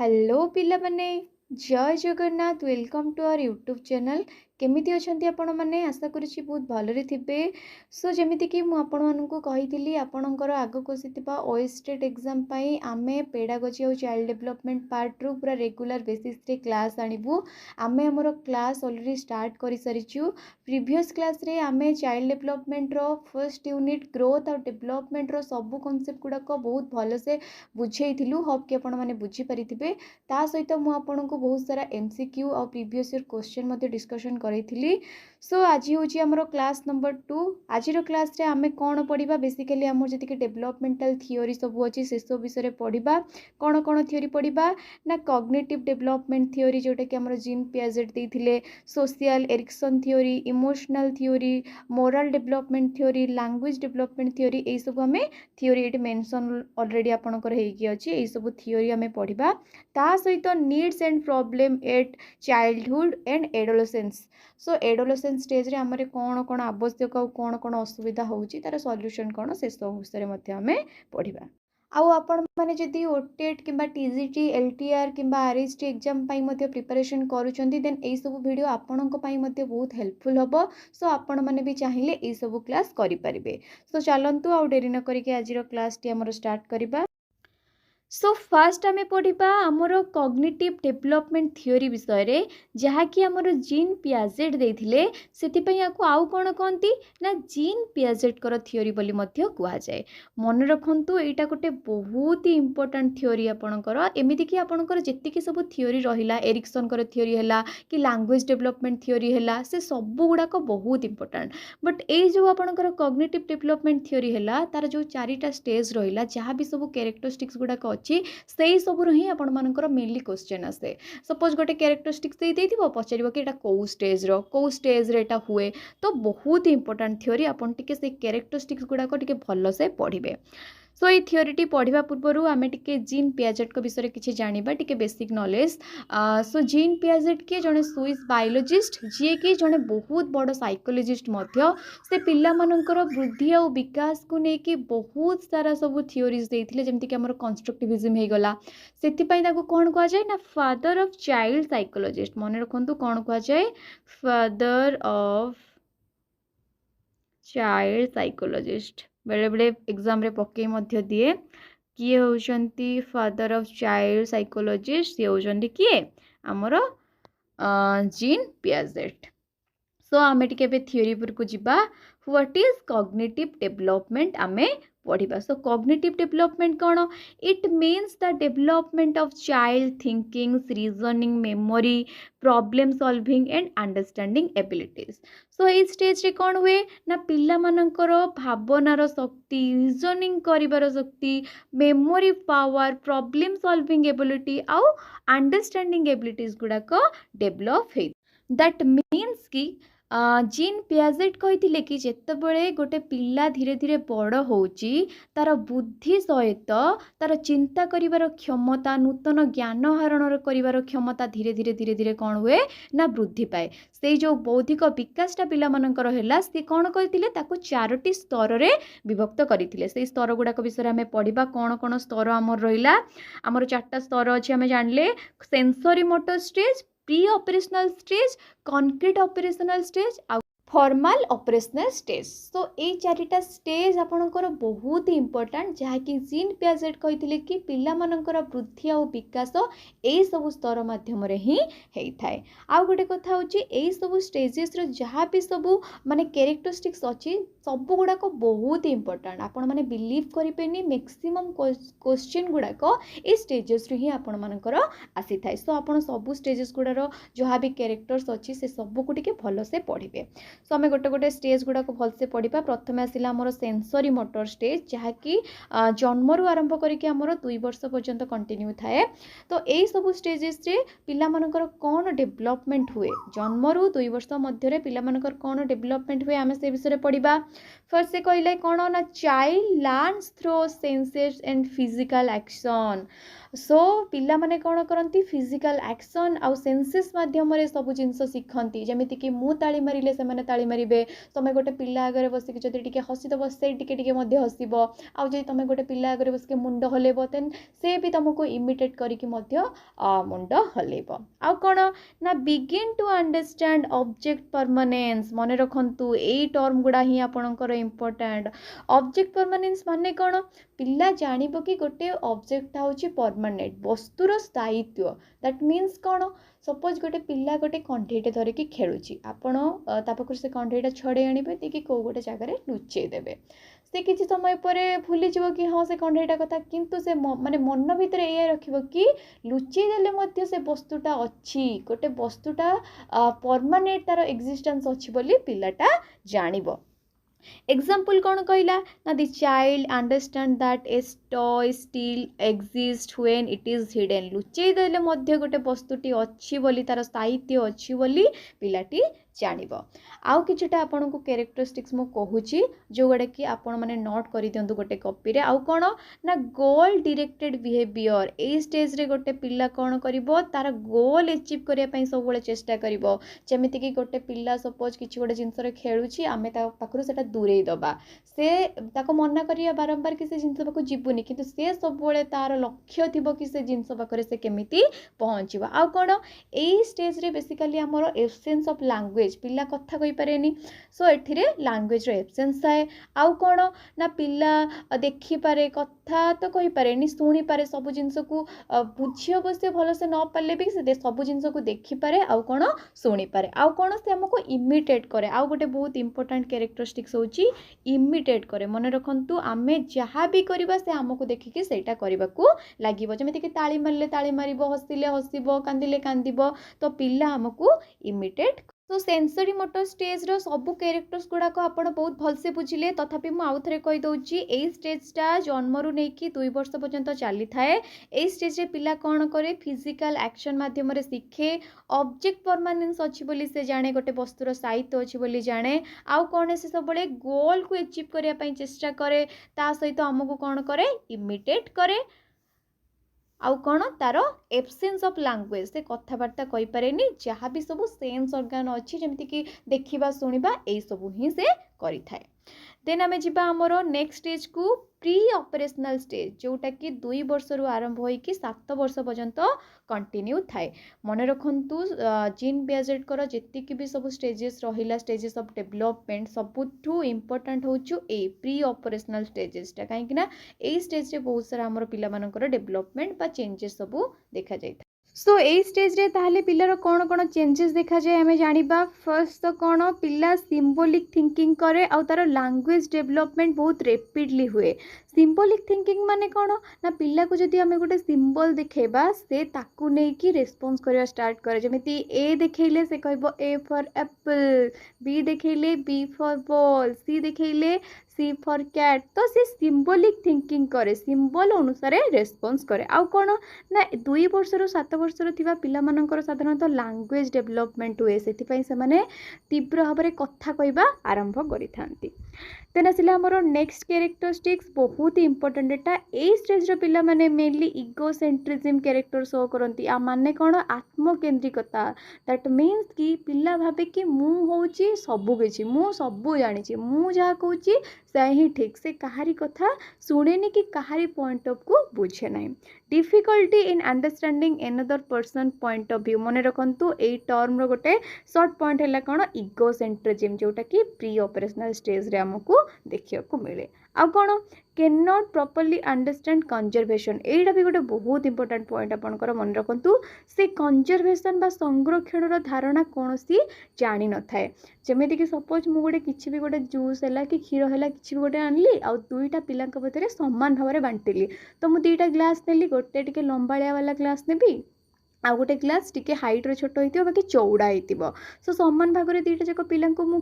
Hello पिला माने जय Jagannath welcome to our YouTube channel केमिति अछंती आपण माने आशा करूची बहुत भलरे थिबे। सो जेमिति कि मु आपण मानकु कहितली आपणकर आगको सितिबा ओएसटेट एग्जाम पई आमे पेडागोजी और चाइल्ड डेवलपमेंट पार्ट रू पूरा रेगुलर बेसिस रे क्लास आनिबु। आमे हमर क्लास ऑलरेडी स्टार्ट करि सारिछु। प्रीवियस क्लास रे आमे child development row first unit growth और डेवलपमेंट रो सब कांसेप्ट गुडा को बहुत भलो से बुझेइथिलु। होप कि आपण माने बुझी परिथिबे। ता सहित मु आपनको बहुत सारा एमसीक्यू और प्रीवियस ईयर क्वेश्चन मते डिस्कशन करैथिली। सो आज होची हमरो क्लास नंबर 2। आजिरो क्लास रे आमे कोन पढिबा बेसिकली हमर जति के डेवलपमेंटल थ्योरी सब अछि से सब विषय रे पढिबा। कोन कोन थ्योरी पढिबा ना कॉग्निटिव डेवलपमेंट थ्योरी जोटा कि हमर जीन पियाजेट देथिले, social Erikson theory, emotional theory, moral development theory, language development theory ए सब हमें थ्योरी एटी मेंशन ऑलरेडी आपनकर हेकी अछि। ए सब थ्योरी हमें पढिबा। ता सहित needs and problem at childhood and adolescence. So adolescence stage रे हमरे कोन कोन आवश्यक और कोन कोन असुविधा होउची तार सॉल्यूशन कोन से सब विषय मध्ये हमें पढिबा। आउ आपण माने जदि ओटेट किंबा टीजीटी एलटीआर किंबा आरएसटी एग्जाम पई मध्ये प्रिपरेशन करूचंती देन ए सब वीडियो आपणक पई मध्ये बहुत हेल्पफुल हबो। सो आपण माने भी चाहिले ए सब क्लास करि परिबे। सो चलंतु आउ डेरी न करिके आजिरो क्लास टी हमर स्टार्ट करिबा। सो फास्ट आमे पढ़िबा हमर कॉग्निटिव डेवलपमेंट थ्योरी विषय रे जहाँकि हमर जीन पियाजेट देथिले सेति पई याकू आउ कोन कहंती ना जीन पियाजेट कर थ्योरी बोली मध्य कुआ जाय। मन रखंतु एटा गोटे बहुत ही इंपोर्टेंट थ्योरी आपणकर। एमिति कि आपणकर जेति कि सब थ्योरी रहिला एरिक्सन कर थ्योरी हैला कि लैंग्वेज डेवलपमेंट थ्योरी हैला से सब गुडा को बहुत इंपोर्टेंट। बट ए जो आपणकर कॉग्निटिव डेवलपमेंट थ्योरी हैला तार जो चारिटा स्टेज रहिला जहाँ भी सब कैरेक्टरिस्टिक्स गुडा को से सब ही आपण मानकर मेनली क्वेश्चन आसे। सपोज गोटे कैरेक्टरिस्टिक्स दे देथिबो पचारिबो कि एटा को स्टेज रे एटा हुए। तो बहुत इंपोर्टेंट थ्योरी आपण टिके से कैरेक्टरिस्टिक्स गुडा को टिके भलो से पढ़िबे। सो ये थ्योरी पढ़ा पूर्व आम टे जीन पियाजेट विषय किसी जाना टे बेसिक नॉलेज। सो जीन पियाजेट किए जड़े स्विस बायोलॉजिस्ट जी कि जड़े बहुत बड़ साइकोलॉजिस्ट से पिला मानकर वृद्धि और विकास को लेकिन बहुत सारा सब थ्योरीज देते जमीक आम कंस्ट्रक्टिविज्म हो गला से कौन कह जाए ना फादर ऑफ चाइल्ड साइकोलॉजिस्ट। मन रखु कौन कह जाए फादर ऑफ चाइल्ड साइकोलॉजिस्ट। बेले बेले एग्जाम रे पकई मध्य दिए किए होचंती फादर ऑफ चाइल्ड साइकोलॉजिस्ट सी होचंती किए हमर जीन पियाजेट। सो आमे टिके बे थ्योरी पर को जिबा। व्हाट इज कॉग्निटिव डेवलपमेंट आमे पढ़िबा। सो कॉग्निटिव डेवलपमेंट कौन? It means the development of child thinking, reasoning, memory, problem solving and understanding abilities. So ये स्टेज रे कौन हुए ना पिला मानकर भावनार शक्ति, रीजनिंग करिवार शक्ति, memory power, problem solving ability आउ अंडरस्टैंडिंग एबिलिटीज गुड़ाक डेवलप है। दैट मीन्स कि जीन पियाजेट कही कि जितेबले गोटे पिला धीरे धीरे बड़ होची तार बुद्धि सहित तार चिंता करिवार क्षमता, नूतन ज्ञान आहरण करिवार क्षमता धीरे धीरे धीरे धीरे कौन हुए ना वृद्धि पाए। से जो बौद्धिक विकासटा पिला मानकर हैला से कौन करथिले ताको चारोटी स्तर रे विभक्त करथिले। से स्तर गुडाक विषय आमे पढ़िबा। कौन कौन स्तर आमर रहिला आमर चारटा स्तर अछि आमे जानले। Sensory motor stage, pre operational stage, concrete operational stage आ फॉर्मल ऑपरेशनल स्टेज। सो ये चारिटा स्टेज आपणकर बहुत ही इंपोर्टेंट जहाँकि जीन पियाजेट कही कि पिला मानकर वृद्धि और विकास यही सब स्तर माध्यम ही होता है। आउ गोटे कथा होची सब स्टेजेस जहाँ भी सब माने कैरेक्टरिस्टिक्स अच्छी सब गुड़ाक बहुत ही इंपोर्टेंट। आपण मैंने बिलीव करें मैक्सिमम क्वेश्चन गुड़ाक ये स्टेजेस ही आपण मानकर आसी थाए। सो आप सब स्टेजेस गुड़ार जहाँ भी कैरेक्टर्स अच्छी से सब को टिके भल से पढ़िबे। सो आम गोटे गोटे स्टेज गुड़ाक भलसे पढ़ा। प्रथम आसला आमर सेंसरी मोटर स्टेज जहाँकि जन्मरू आरंभ करके आमर 2 वर्ष पर्यंत कंटिन्यू थाए। तो यही सब स्टेजेस रे पिला मानकर कौन डेवलपमेंट हुए जन्मरू 2 वर्ष मध्य पिला मानकर कौन डेवलपमेंट हुए आम से विषय पढ़ा। फर्स्ट से कहले कौन ना child learns through senses and physical action. So पिला माने कौन करती फिजिकल एक्शन आउ सेंसेस माध्यम सब जिनस शिखती जमीती कि मु ताली मारे से ताली मारे तुम गोटे पिला आगे बसिक जब टे हसीदब से टे हसब आउ तुम गोटे पिला आगे बसिक मुंड हलेब देन से भी तुमको इमिटेट करके मुंड हलेब आउ कौन ना begin to understand object permanence मन रखु यही टर्म गुड़ा ही आपंकर इम्पोर्टेंट ऑब्जेक्ट परमानेंस माने कौन पिला जानिबो कि गोटे ऑब्जेक्ट होची परमानेंट वस्तुर स्थायित्व दैट मीन्स कौन सपोज गोटे पिला गोटे कंढेटे धरिकी खेलुची आपण ता पाखर से कंढेटा छड़े आनिबे कि को गोटे जगह लुचेई देबे से किसी समय पर भूली जीव कि हाँ से कंढेटा कथा किंतु से माने मन भितर ये रखिबो कि लुचेई देले मध्य से वस्तुटा अच्छी गोटे वस्तुटा परमानेंट तार एक्जिस्टेंस अच्छी बोली पिलाटा जानिबो एग्जाम्पल कौन कहला ना the child understand that a toy still exist when it is hidden लुचेई देले मध्य गोटे वस्तुटी अच्छी बोली तार स्थायित्व अच्छी बोली पिलाटी जानिबो आउ किछटा आपन को कैरेक्टरिस्टिक्स मो कहूची जो गुडा कि आपण माने नोट करि दियंतु गोटे कॉपी रे आउ कोन ना गोल डायरेक्टेड बिहेवियर ए स्टेज रे गोटे पिला कोन करिवो तार गोल अचीव करिया पई सब बेले चेष्टा करिवो जेमिति कि गोटे पिला सपोज किछि गोटे जिंस रे खेलुची आमे ता पाखरु सेटा दूरेई दबा से ताको मना करिया बारंबार कि से जिंस पाखु जिबुनी किंतु से सब बेले तार लक्ष्य थिबो कि से जिंस पाखरे से केमिति पहुंचीबो आउ कोन ए स्टेज रे बेसिकली हमरो एब्सेंस ऑफ लैंग्वेज पिला कथा कहि पारेनी सो एथिरे लैंग्वेज रो एब्सेंस आए आउ कोन ना पिला देखि पारे कथा तो कहि पारेनी सुनी पारे सब जिंस को बुझी अवश्य भलो से न पाले भी से सब जिंस को देखि पारे आउ कोन सुनी पारे आउ कोन से हमको इमिटेट करे आउ गोटे बहुत इंपोर्टेंट कैरेक्टरिस्टिक्स होची इमिटेट करे मन रखंतु आमे जहा भी करबा से हमको देखि कि सेटा करबा को लागिवो जेमिति कि ताली मारले ताली मारिबो हसिले हसिबो कांदिले कांदिबो तो पिला हमको इमिटेट तो सेंसरी मोटर स्टेज रो सबु कैरेक्टर्स गुड़ाक आपण बहुत भलसे बुझिले तथापि मु आउ थरे कहि दउची ए स्टेजटा जन्मरु नै कि 2 वर्ष पर्यंत चली थाए ए स्टेज रे पिला कोन करे फिजिकल एक्शन माध्यम रे सिखे ऑब्जेक्ट परमानेंस अछि बोली से जाने गोटे वस्तुर स्थायित्व अछि बोली जाने आउ कोन से सब बळे गोल को अचीव करिया पई चेष्टा करे ता सहित हमकु कोन करे इमिटेट करे आउ कौन तार एब्सेंस ऑफ लैंग्वेज से कथबार्ता कहि पारेनी जहाँ भी सब सेंस ऑर्गन अच्छी जमती कि देखिबा सुनिबा ए सब ही से करि थाए देन आमे जिबा हमरो नेक्स्ट स्टेज को प्री ऑपरेशनल स्टेज जोटा कि 2 वर्ष रु आरंभ होई कि 7 वर्ष पर्यंत कंटिन्यू थाए मन रखंतु जीन पियाजेट कर जेति कि भी सब स्टेजेस रहिला स्टेजेस ऑफ डेवलपमेंट सबुठू इंपोर्टेंट होचु ए प्री ऑपरेशनल स्टेजेस टा काहे कि ना ए स्टेज रे बहुत सारा हमर पिला मानकर डेवलपमेंट बा चेंजेस सब देखा जाय सो ए स्टेज रे ताहले पिलार कौन कौन चेंजेस देखा जाए आमे जानिबा फर्स्ट तो कौन पिला सिंबॉलिक थिंकिंग करे आ तार लैंग्वेज डेवलपमेंट बहुत रैपिडली हुए सिंबॉलिक थिंकिंग माने कौन ना पिला को जदि आमे गोटे सिंबल देखेबा से ताकू नै कि रेस्पॉन्स करया स्टार्ट करे जेमिति ए देखेले से कहबो ए फॉर एप्पल बी देखेले बी फॉर बॉल सी देखेले सी फॉर कैट तो से सिंबॉलिक थिंकिंग करे सिंबल अनुसार रेस्पॉन्स करे आउ कौन ना 2 वर्ष रु 7 वर्ष रु थिबा पिला मानकर साधारणतः लैंग्वेज डेवलपमेंट हुए सेति पई से माने तीव्र भाव में कथा कहबा आरंभ करिथांती देन आसिला हमरो नेक्स्ट कैरेक्टरिस्टिक्स बहुत ही इंपोर्टेंट एटा ए स्टेज रो पिला माने मेनली इगोसेंट्रिज्म कैरेक्टर शो करंती आ माने कोन आत्मकेंद्रिकता दैट मीन्स कि पिला भाबे कि मु होची सबु किछि मु सबु जानि छि मु जा कहूची सही ठीक से कहारी कथा सुनेनी कि कहारी पॉइंट ऑफ को बुझे नाही difficulty in understanding another person point of view मन रखंतु ए टर्म रो गोटे शॉर्ट पॉइंट हैला कोन इगोसेंट्रिज्म जोटा कि प्री ऑपरेशनल स्टेज रे हमकु देखियो को मिले आ कोन can not properly understand conservation एटा भी गोटे बहुत इंपोर्टेंट पॉइंट आपनकर मन रखंतु से कंजर्वेशन बा संरक्षण रो धारणा कोनोसी जानि न थाए जेमेति कि सपोज मु गोटे किछि भी गोटे जूस हैला कि क्षीर हैला किछि भी गोटे आनली आ दुईटा पिलांक भितरे समान भाव में बांटिली तो मु दुईटा ग्लास नेली गोटे टिके लंबाळिया वाला ग्लास नेबी आ गोटे ग्लास टिके हाइट रो छोट होइतिबो बाकी चौड़ा होइतिबो सो समान भाग रे दुईटा जक पिलांको मु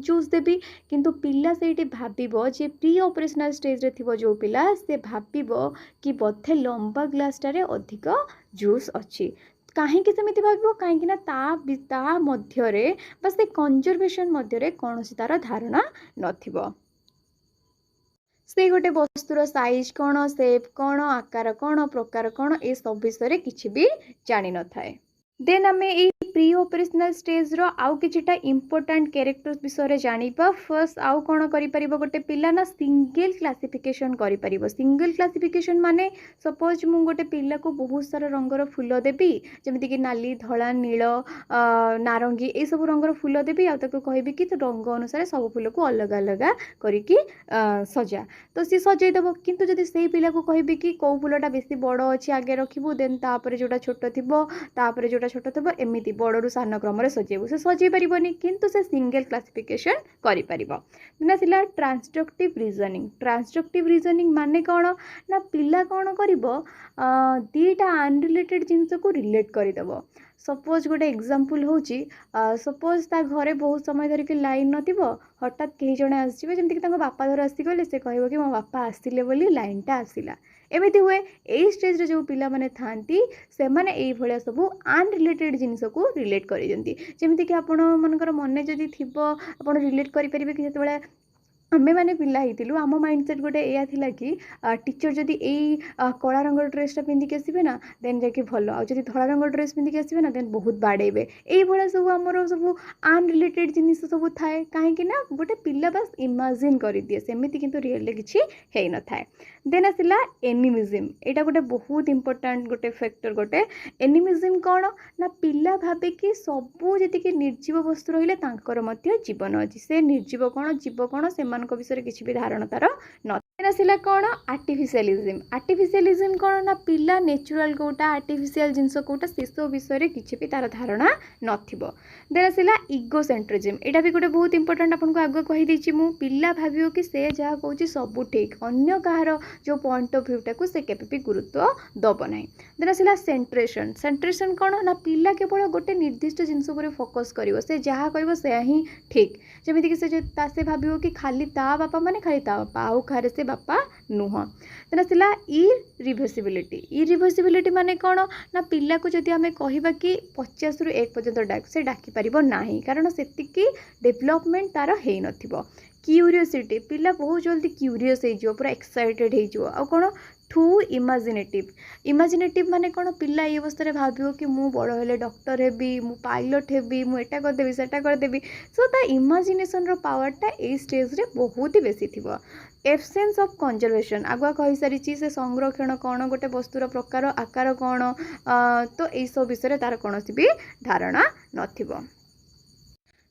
जूस देबी किंतु पिला सेठी भाबिबो जे प्री ऑपरेशनल स्टेज रे थिबो जो पिला से भाबिबो कि बोधे लंबा ग्लास टारे अधिक जूस अछि कहीं सेमती भाव कहीं ता मध्य बस कंजर्वेशन मध्य कौन तार धारणा नथिबो से गोटे वस्तुर साइज कौन, शेप कौन, आकार कौन, प्रकार कौन, ए सब विषय किसी भी जानी न थाए। देन आम ये प्री ऑपरेशनल स्टेज रो आउ किछिटा इंपोर्टेंट कैरेक्टर्स विषय जानिबा। फर्स्ट आउ कौन करि गोटे पिला ना सिंगल क्लासिफिकेशन करि परिबो। सिंगल क्लासिफिकेशन माने सपोज मु गोटे पिला को बहुत सारा रंगर फूल देबी, जेमिति कि नाली, धला, नील, नारंगी, ए सब रंगर फूल देबी आ ताको कहबी कि तो रंग अनुसार सब फूल को अलग अलग करिकी सजा, तो सी सजै देबो। किंतु जदि सेही पिला को कहबी कि को फूलटा बेसी बड़ अछि आगे रखिबू, देन तापर जोटा छोट थिबो तापर जोटा छोट थिबो, एमिति बड़रू सान क्रम सजेबू, से सजै पारिबनी, किंतु से सिंगल क्लासिफिकेशन करि परिबो। ना सिला ट्रांसडक्टिव रीजनिंग। ट्रांसडक्टिव रीजनिंग माने कौन ना पिला कौन करिबो, दीटा अनरिलेटेड जिनस को रिलेट करदेव। सपोज गोटे एग्जांपल होची, सपोज ता घरे बहुत समय धरिक लाइन नथिबो, हठात कहीं जड़े आसवे, जमीक बापा धर आसीगले, से कह कि मो बापा आसिले बोली लाइनटा आसला, एमती हुए। यही स्टेज रे जो पिला माने थांती से माने एई भलिया सब अनरिलेटेड जिनिस को रिलेट कर दियंती। जेमिति कि आपण मनकर मने जदि थिबो, आपण रिलेट करि परिबे कि जेतेबेले आमे माने पिला हितिलु, आम माइंडसेट गोटे एया थिला कि टीचर जदि एई कला रंग ड्रेसटा पिंधिक आसबे ना, देन जाकि भल, आ जदि धला रंग ड्रेस पिंधिक आसबे ना, देन बहुत बाड़ेबे। एई भलिया सब हमर सब अनरिलेटेड जिनिस सब थाए, काहेकि ना गोटे पिला बस इमेजिन करि दिए, सेमिति किंतु रियल किछि हेइ न थाए। देन आसिला एनिमिज्म। एटा गोटे बहुत इंपोर्टेंट गोटे फैक्टर। गोटे एनिमिज्म कौन ना पिला भाबे कि सबू जति निर्जीव वस्तु रहिले तांकर मध्य जीवन अछि, से निर्जीव कौन जीव कौन सेमानक विषय किछि भी धारणा तार न। आसिला कौन आर्टिफिशियलिज्म। आर्टिफिशियलिज्म कौन ना पिला नेचुरल कोटा आर्टिफिशियल जिनस कोटा से सब विषय किछि भी तार धारणा नथिबो। देन आसिला इगोसेंट्रिज्म। एटा भी गोटे बहुत इंपोर्टेंट, आपन को आगो कहि दैछि मु, पिला भाबियो कि से जहा कहूछि सब ठीक, अन्य कहार जो पॉइंट ऑफ व्यू टाकू से केबे भी गुरुत्व दब नाही। देन आसिला सेंट्रेशन। सेंट्रेशन कौन ना पिला केवल गोटे निर्दिष्ट जिनस उपर फोकस करिवो, से जहा कहबो से ही ठीक। जेमिति कि से भाबियो कि खाली ता बापा माने खाली ता बापा, आउ खारे से बापा नुह। देन आसिला इरिभर्सिबिलिटी। इरिभर्सिबिलिटी माने कौन ना पिला को जदि आमे कहिबा कि 50 रु 1 पर्यंत डाक, से डाकी परिबो नाही, कारण सेतिकी डेवलपमेंट तार हेइ नथिबो। क्यूरियोसिटी। पिला बहुत जल्दी क्यूरियस हो, पूरा एक्साइटेड हो। आ कौन टू इमेजिनेटिव। इमेजिनेटिव माने कौन पिला ये अवस्था भावियो कि मु बड़ हेले डॉक्टर हेबी, मु पायलट हेबी, मु एटा करदेबी सेटा करदेबी। सो ता इमेजिनेशन रो पावरटा ए स्टेज रे बहुत ही बेसी थिबो। Absence of conservation. आगुआ कहि सारी से संरक्षण कौन, गोटे वस्तुर प्रकार आकार कौन, तो यही सब विषय तार कौन भी धारणा नथिबो।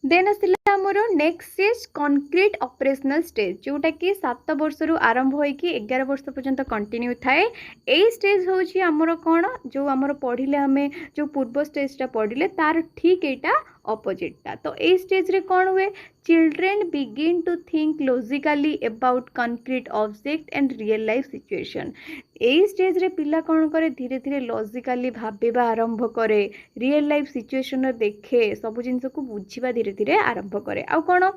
देन आसिला आमर next stage concrete operational stage, जोटा कि 7 वर्ष रु आरंभ होइकी 11 वर्ष पर्यंत कंटिन्यू थाए। एई स्टेज होची आमर कौन, जो आमर पढ़िले हमें जो पूर्व स्टेजटा पढ़िले तार ठीक एटा अपोजिटटा। तो ए स्टेज रे कौन हुए, children begin to think logically about concrete object and real life situation. एई स्टेज रे पिला कौन करे, धीरे धीरे लॉजिकली भाबिबा आरंभ करे, रियल लाइफ सिचुएशन देखे, सब जिनस को बुझिबा धीरे धीरे आरंभ करे। आ कौन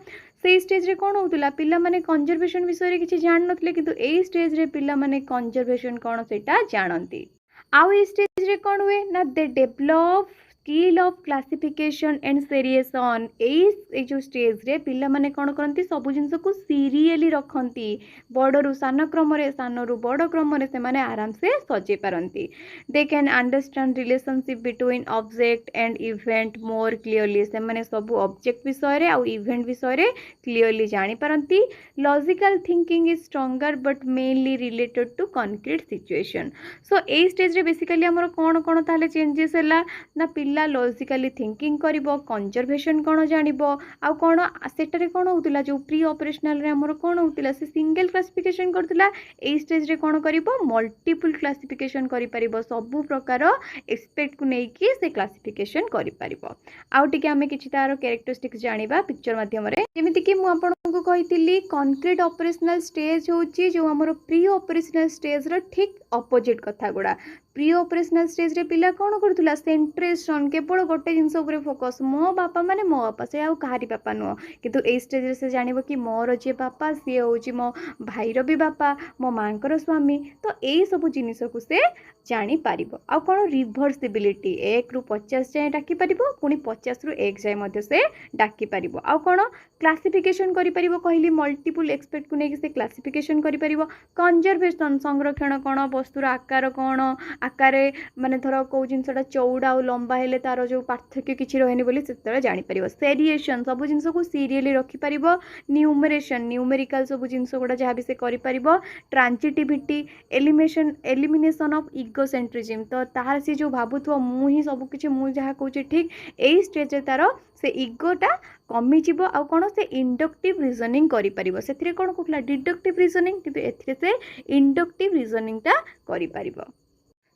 से स्टेज रे कौन होतला, पिला माने कंजर्वेशन विषय किछि जान नथले, किंतु एई स्टेज रे पिला माने कंजर्वेशन कौन सेटा जानंती। आउ ए स्टेज रे कौन हुए ना, they develop skill of classification and seriation. ए जो स्टेज रे पिला माने कौन करंती, सब जिनस को सीरियली रखंती, बड़रू सान क्रम रे, सानरू बड़ क्रम रे से माने आराम से सजे पारंती। They can understand relationship between object and event more clearly. से माने सब ऑब्जेक्ट विषय रे आ इवेंट विषय रे क्लियरली जानि पारंती। Logical thinking is stronger but mainly related to concrete situation. So ए स्टेज रे बेसिकली हमर कोन कोन ताले चेंजेस हला ना, पिला लॉजिकली थिंकिंग करिवो, कंजर्वेशन कोन जानिबो, आ कोन सेटरे कोन होतिला जो प्री ऑपरेशनल रे हमर कोन होतिला, से सिंगल क्लासिफिकेशन करतिला। ए स्टेज रे कोन करिवो, मल्टीपल क्लासिफिकेशन करि परिबो, सब प्रकार एक्सपेक्ट को नै कि से क्लासिफिकेशन करि परिबो। आउ टिके हमें किछि तार कैरेक्टरिस्टिक्स जानिबा पिक्चर माध्यम रे। जेमिति कि मु आपन को कहितिली, कंक्रीट ऑपरेशनल स्टेज होची जो हमर प्री ऑपरेशनल स्टेज रो ठीक अपोजिट कथा गुडा। प्री ऑपरेशनल स्टेज रे पिला कौन करूला सेंट्रेशन केवल गोटे जिनस उपर फोकस मो बापा माने मो बापा से आउ कहारी बापा नुह किंतु ए स्टेज रे से जानिबो कि मोर जे बापा सी होची मो भाईर भी बापा मो मांकर स्वामी तो यही सब जिनिस को से जानी पारिबो आ कौन रिभर्सिबिलिटी 1 रु 50 जाए डाकी पारिबो पुनी 50 रु 1 जाए मध्य से डाकी पारिबो आ कौन क्लासिफिकेशन करि पारिबो कहली मल्टीपल एक्सपेक्ट को नेकी से क्लासिफिकेशन करि पारिबो कंजर्वेशन संरक्षण कौन वस्तुर आकार कौन आकार माने धर कौ जिनसटा चौड़ा और लंबा हेले तार जो पार्थक्य किछि रहनी बोली सेतले जानि परिबो सेरिएशन सब जिनस को सीरियली रखि परिबो न्यूमरेशन न्यूमेरिकल सब जिनस गुडा जहाँ भी से करि परिबो ट्रांजिटिविटी एलिमिनेशन ऑफ इगोसेंट्रिज्म तो तार से जो भाबुथो मु ही सब किछि मु जहाँ कहूछि ठीक एई स्टेज तार से इगोटा कमी जीवो आ कौन से इंडक्टिव रिजनिंग करि परिबो सेथिरे कौन कहला डिडक्टिव रिजनिंग किंतु एथिरे से इंडक्टिव रिजनिंग टा करि परिबो।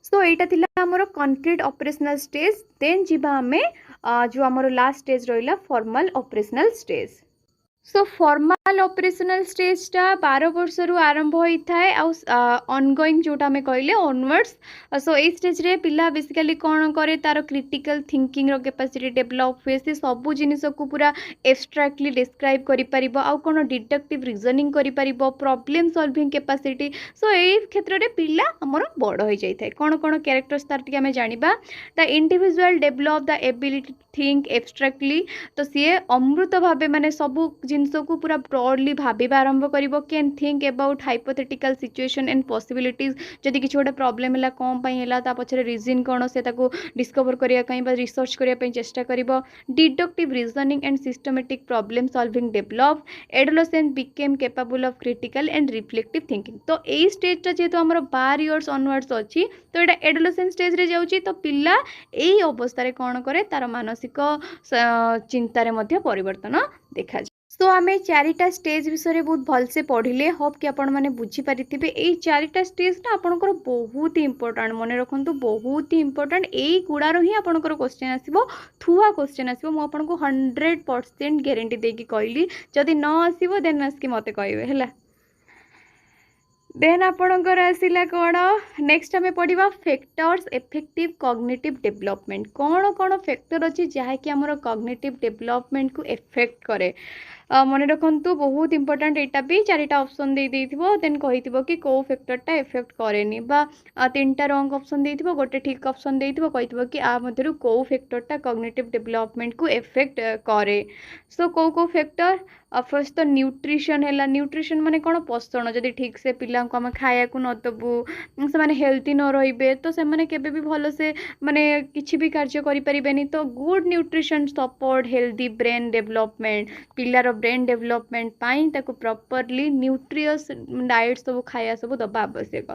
सो एटा थिला हमर कंक्रीट ऑपरेशनल स्टेज देन जीवा हमें जो हमर लास्ट स्टेज रहिला फॉर्मल ऑपरेशनल स्टेज। सो फॉर्मल ऑपरेशनल स्टेज टा 12 वर्ष रु आरंभ होई थाए ऑनगोइंग जोटा हमें कहले ऑनवर्ड्स। सो ए स्टेज रे पिला बेसिकली कौन करे तार क्रिटिकल थिंकिंग रो कैपेसिटी डेवलप हुए से सब जिनिस को पूरा एब्स्ट्रैक्टली डिस्क्राइब करि परिबो आ कोन डिडक्टिव रीजनिंग करि परिबो प्रॉब्लम सॉल्विंग कैपेसिटी। सो ए क्षेत्र रे पिला हमर बड़ होई जाय थाए कौन कौन कैरेक्टर्स तार टिके हमें जानिबा the individual develop the ability think abstractly तो सी अमृत भाबे माने सब जिनस को पूरा ब्रॉडली भाविबा आरंभ करिबो can think about hypothetical situation and possibilities जदि किछि गोटे प्रॉब्लम हला कोन पई हला ता पछरे रीजन कोन से ताको डिस्कवर करिया कहीं बा रिसर्च करिया पई चेष्टा करिबो deductive reasoning and systematic problem solving develop adolescent became capable of critical and reflective thinking. तो ए स्टेज ता जेतो हमर 12 इयर्स ऑनवर्ड्स अछि तो एटा एडोलेसेंट स्टेज रे जाउची तो पिल्ला एई अवस्था रे कोन करे तार मानसिक चिंतारे मध्य परिवर्तन देखा। सो आम चारिटा स्टेज विषय बहुत भलसे पढ़िले होप कि आपण मैंने बुझीपारे ये चारिटा स्टेज ना आपंकर बहुत ही इंपोर्टेंट मन रखु बहुत ही इंपोर्टेंट यही गुड़ार ही आपंकर क्वेश्चन आसो थुआ क्वेश्चन आसो मुझे 100% ग्यारंटी देकी कहली जदि न आसो देन आसिक मत कहे है देन आपणकर आसला कौन नेक्स्ट आम पढ़ा फैक्टर्स इफेक्टिव कॉग्निटिव डेवलपमेंट कौन कौन फैक्टर अच्छी जहाँकि आमर कॉग्निटिव डेवलपमेंट को इफेक्ट करे मन रखु बहुत इंपोर्टेंट यहाँ भी चारिटा ऑप्शन दे देन कही कि कौ फैक्टरटा इफेक्ट करेनि बा 3टा रंग ऑप्शन दे गोटे ठीक ऑप्शन दे कही कि आ मध्यरु कौ फैक्टरटा कॉग्निटिव डेवलपमेंट को इफेक्ट करे। सो कौ फैक्टर फर्स्ट तो न्यूट्रिशन है न्यूट्रिशन माने कौन पोषण जदि ठीक से पिला को आम खाया को न देबू से हेल्थी न रे तो से केबे भी भल से माने किछि भी कार्य करि परिबेनी तो good nutrition support healthy brain development पिलार ब्रेन डेवलपमेंट पाई ताको प्रॉपर्ली न्यूट्रियस डाइट सब खाया सब दबा आवश्यक।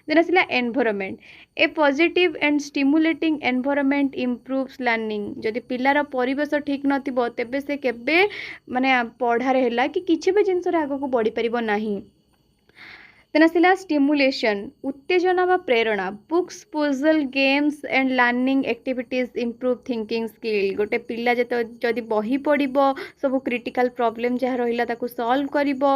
देन आसला environment A positive and stimulating environment improves learning जदि पिलार परिवेश ठीक नथिबो तेबे से केबे माने पढ़ारे है कि किसी भी जिनस आग को बढ़ी पार ना। देन आसला स्टिमुलेशन उत्तेजना व प्रेरणा books puzzle games and learning activities improve thinking skill गोटे पिला जदि बही पढ़ो सब क्रिटिकल प्रॉब्लम जहाँ रहा ताकू सॉल्व करिबो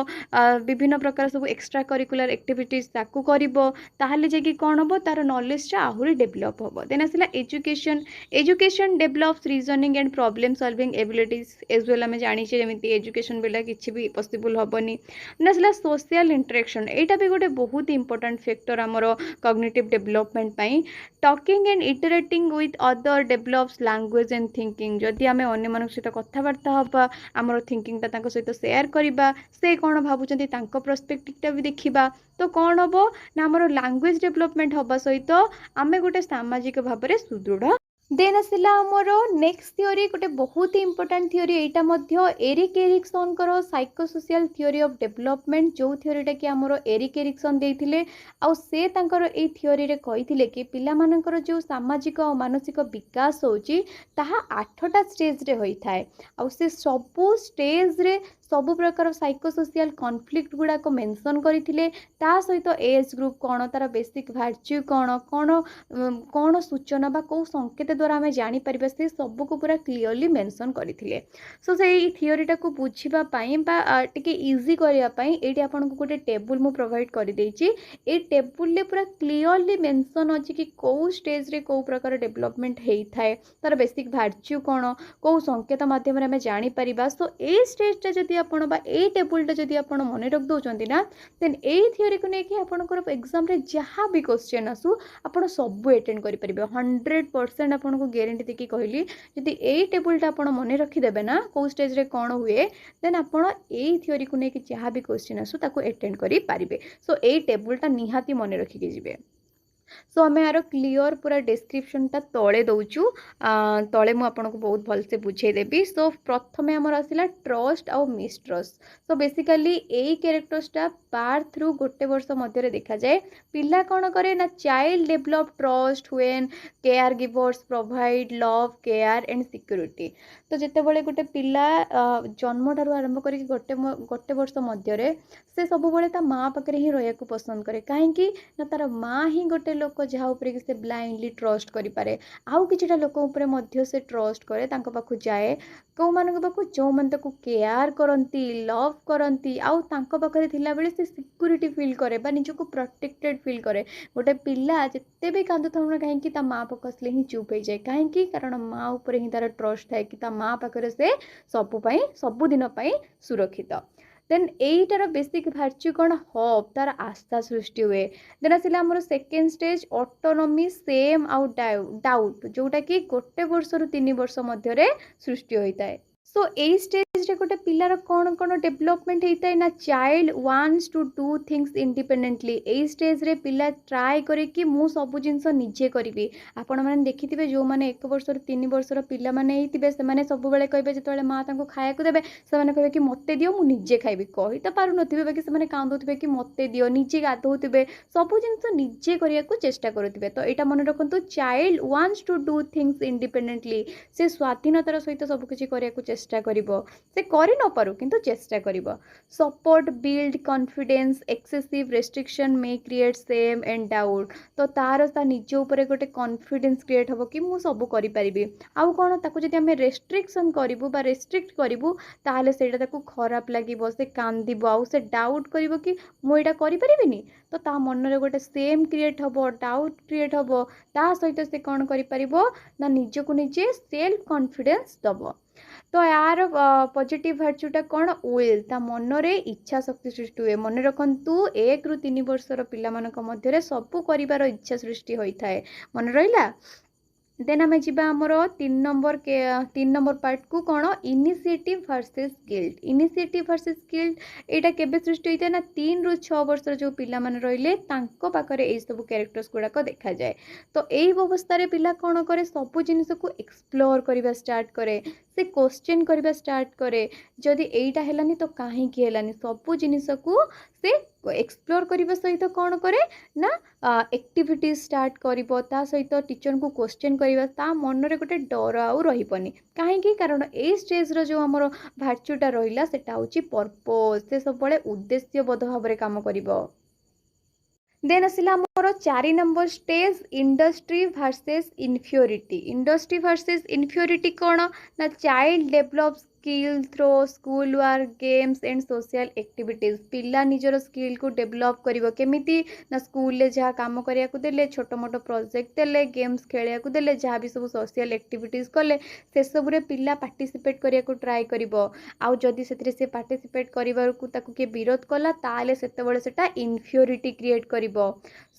विभिन्न प्रकार सब एक्स्ट्रा करिकुलर एक्टिविटीज ताकू करिबो ताहले जे कि कौन हम तार नॉलेज आहुरी डेवलप हम। देन आसला education education develops reasoning and problem solving abilities as well आम जानी जमी एजुकेशन बिना किसी भी पॉसिबल हेनी। देन आसला सोशल इंटरेक्शन यहाँ गोटे बहुत इंपोर्टेंट फैक्टर आमर cognitive development pi talking and iterating with other develops language and thinking जदि आम अन्य मान सहित कथबार्ता हाँ आमर थिंकिंगटा सहित शेयर करवा से कौन भावुं पर्सपेक्टिवटा भी देखा तो कौन हम ना आमर लैंग्वेज डेवलपमेंट हवा सहित आम गोटे सामाजिक भाव में सुदृढ़। देन आसला आमर नेक्स्ट थियोरी गोटे बहुत ही इंपोर्टेंट थियोरी यहाँ Erik Erikson psychosocial theory of development जो थियोरीटा कि आमर एरिक एरिक्सन देइथिले आ से तांकर ए थियोरी रे कहिथिले कि पिला मानकर जो सामाजिक और मानसिक विकास होची ताहा 8टा स्टेज रे होई थाए आ से सबु स्टेज रे ସବୁ ପ୍ରକାର ସାଇକୋସୋସିଆଲ କନଫ୍ଲିକ୍ଟ ଗୁଡ଼ାକ ମେନସନ୍ କରିଥିଲେ। ତା ସହିତ ଏଜ୍ ଗ୍ରୁପ୍ କ'ଣ, ତା'ର ବେସିକ୍ ଭାର୍ଚ୍ୟୁ କ'ଣ କ'ଣ କ'ଣ ସୂଚନା ବା କେଉଁ ସଂକେତ ଦ୍ୱାରା ଆମେ ଜାଣିପାରିବା ସେ ସବୁକୁ ପୁରା କ୍ଲିଅରଲି ମେନସନ୍ କରିଥିଲେ। ସୋ ସେଇ ଥିଓରିଟାକୁ ବୁଝିବା ପାଇଁ ବା ଟିକେ ଇଜି କରିବା ପାଇଁ ଏଇଠି ଆପଣଙ୍କୁ ଗୋଟେ ଟେବୁଲ୍ ମୁଁ ପ୍ରୋଭାଇଡ଼ କରିଦେଇଛି। ଏଇ ଟେବୁଲରେ ପୁରା କ୍ଲିଅରଲି ମେନସନ୍ ଅଛି କି କେଉଁ ଷ୍ଟେଜ୍ରେ କେଉଁ ପ୍ରକାର ଡେଭଲପମେଣ୍ଟ ହେଇଥାଏ, ତା'ର ବେସିକ୍ ଭାର୍ଚ୍ୟୁ କ'ଣ, କେଉଁ ସଂକେତ ମାଧ୍ୟମରେ ଆମେ ଜାଣିପାରିବା। ସୋ ଏଇ ଷ୍ଟେଜ୍ଟା ଯଦି ଆପଣ ବା ଏଇ ଟେବୁଲଟା ଯଦି ଆପଣ ମନେ ରଖିଦେଉଛନ୍ତି ନା, ଦେନ୍ ଏଇ ଥିଓରିକୁ ନେଇକି ଆପଣଙ୍କର ଏକ୍ଜାମ୍ରେ ଯାହା ବି କ୍ୱେଶ୍ଚନ୍ ଆସୁ ଆପଣ ସବୁ ଆଟେଣ୍ଡ କରିପାରିବେ। 100% ଆପଣଙ୍କୁ ଗ୍ୟାରେଣ୍ଟି ଦେଇକି କହିଲି, ଯଦି ଏଇ ଟେବୁଲଟା ଆପଣ ମନେ ରଖିଦେବେ ନା କେଉଁ ଷ୍ଟେଜ୍ରେ କ'ଣ ହୁଏ, ଦେନ୍ ଆପଣ ଏଇ ଥିଓରିକୁ ନେଇକି ଯାହା ବି କ୍ୱେଶ୍ଚନ୍ ଆସୁ ତାକୁ ଆଟେଣ୍ଡ କରିପାରିବେ। ସୋ ଏଇ ଟେବୁଲଟା ନିହାତି ମନେ ରଖିକି ଯିବେ। सो आम यार क्लीयर पूरा डिस्क्रिप्शनटा तले दौचु, तले मु आपको बहुत भलसे बुझेदेवी। सो प्रथम आमर आसला ट्रस्ट आउ मिसट्रस्ट। सो बेसिकली यही कैरेक्टर्सटा बार्थ थ्रू गोटे वर्ष मध्य देखा जाए। पिला कौन करे ना, child develop trust when care givers provide love care and security. तो जितेबाला गोटे पिला जन्म ठार आरंभ कर गोटे वर्ष मध्य से सब ता माँ पाखे ही रहा पसंद करे। कहीं ना तार माँ ही गोटे लोक जहाँ उपर कि से ब्लाइंडली ट्रस्ट करें। आउ किछिटा लोक उपर से ट्रस्ट करे, पाखु जाए कौ मान पाखु जो मैंने केयर करती लव करती आउ पाखे थिला बेले से सिक्योरिटी फील करे बा निजको प्रोटेक्टेड फील करे। गोटे पिला जिते भी कांदु था ना कहीं ता माँ पाख आसले ही चुप हो जाए, कहीं कारण माँ उपर ही तार ट्रस्ट थाए कि ता माँ पाखे से सबुदिन सुरक्षित। देन एटार बेसिक भार्च्यू कौन, होप तार आस्था सृष्टि हुए। देन आसला आमर सेकेंड स्टेज ऑटोनॉमी सेम आउ डाउट, जोटा कि गोटे वर्ष रु 3 वर्ष मध्य सृष्टि होता है। सो ए स्टेज रे गोटे पिलार कौन कौन डेभलपमेंट होता है ना, child wants to do things independently. ए स्टेज रे पिला ट्राए करे कि मु सब जिनस निजे करी। आपण मैंने देखिथे जो मैंने 1 वर्ष रु 3 वर्षर पिला माने से सब बेले कहे जो माँ खाया देवे से कहे कि मत दियो मु निजे खाइबी, कही तो पार नथिबे बाकी से कांदुथिबे कि मत दियो, निजे गाधोथिबे, सब जिनस निजे करिया को चेष्टा करुथिबे। तो एटा मन रखंतु, child wants to do things independently. से स्वाधीनतार सहित सब किछि करिया को चेष्टा करिवो, से करि न पारु किंतु चेष्टा करिवो। Support build confidence, excessive restriction may create shame and doubt. तो तार ता निज ऊपर गोटे कॉन्फिडेंस क्रिएट हबो कि मु सब करि परिबी। आउ कोन ताकू जदि हमें रेस्ट्रिक्शन करिवो बा रेस्ट्रिक्ट करिवो ताहले सेटा ताकू खराब लागिवो, से कांदिबो आउ से डाउट करिवो कि मु एटा करि परिबिनी। तो ता मन रे गोटे सेम क्रिएट हबो, डाउट क्रिएट हबो। ता सहित से कोन करि परिबो ना, निजको निजे सेल्फ कॉन्फिडेंस दबो। तो यार पॉजिटिव भार्च्यूटा कौन, विल, ता मन रे इच्छा शक्ति सृष्टि हुए। मन रखंतु 1 रु 3 वर्षर पिला मानक मध्य सबू करिवार इच्छा सृष्टि होता है। मन रहिला। देन आम जी आमर 3 नंबर पार्ट को कौन, initiative versus guilt. Initiative versus guilt एटा केबे सृष्टि होता है ना, 3 रु 6 वर्षर जो पिला माने रहिले तांको पाखरे एई सब कैरेक्टर्स गुड़ाक देखा जाए। तो एई अवस्था रे पिला कौन करे, सब जिनिस को एक्सप्लोर करबा स्टार्ट करे, से क्वेश्चन करबा स्टार्ट करे। जदि एईटा हेलानी तो काहे कि हेलानी, सब जिनिस को से एक्सप्लोर करबा सहित कौन करे ना, एक्टिविटीज स्टार्ट करिवो। ता सहित टीचर को क्वेश्चन करबा, ता मन रे गोटे डर आउ रहिबनी। काहे कारण ए स्टेज रो जो हमर भार्च्यूटा रहिला सेटा होची पर्पस, से सब बळे उद्देश्यबद्ध भाव रे काम करिवो। देन आसला आमर 4 number stage, industry versus inferiority. Industry versus inferiority कौन ना, child develop skill through school work games and social activities. पिला निजर स्किल को डेभलप करिवो केमिति ना, स्कूल ले जहाँ काम करिया को देले, छोट मोट प्रोजेक्ट देले, गेम्स खेलिया को देले, जहाँ भी सब सोशल एक्टिविटीज कले से सब रे पिला पार्टिसिपेट करिया को ट्राई करिवो। आउ जदि सेथिरे से पार्टिसिपेट करिवार को ताकू के विरोध कला ताले सेतेबेले सेटा इन्फ्योरिटी क्रिएट करिवो।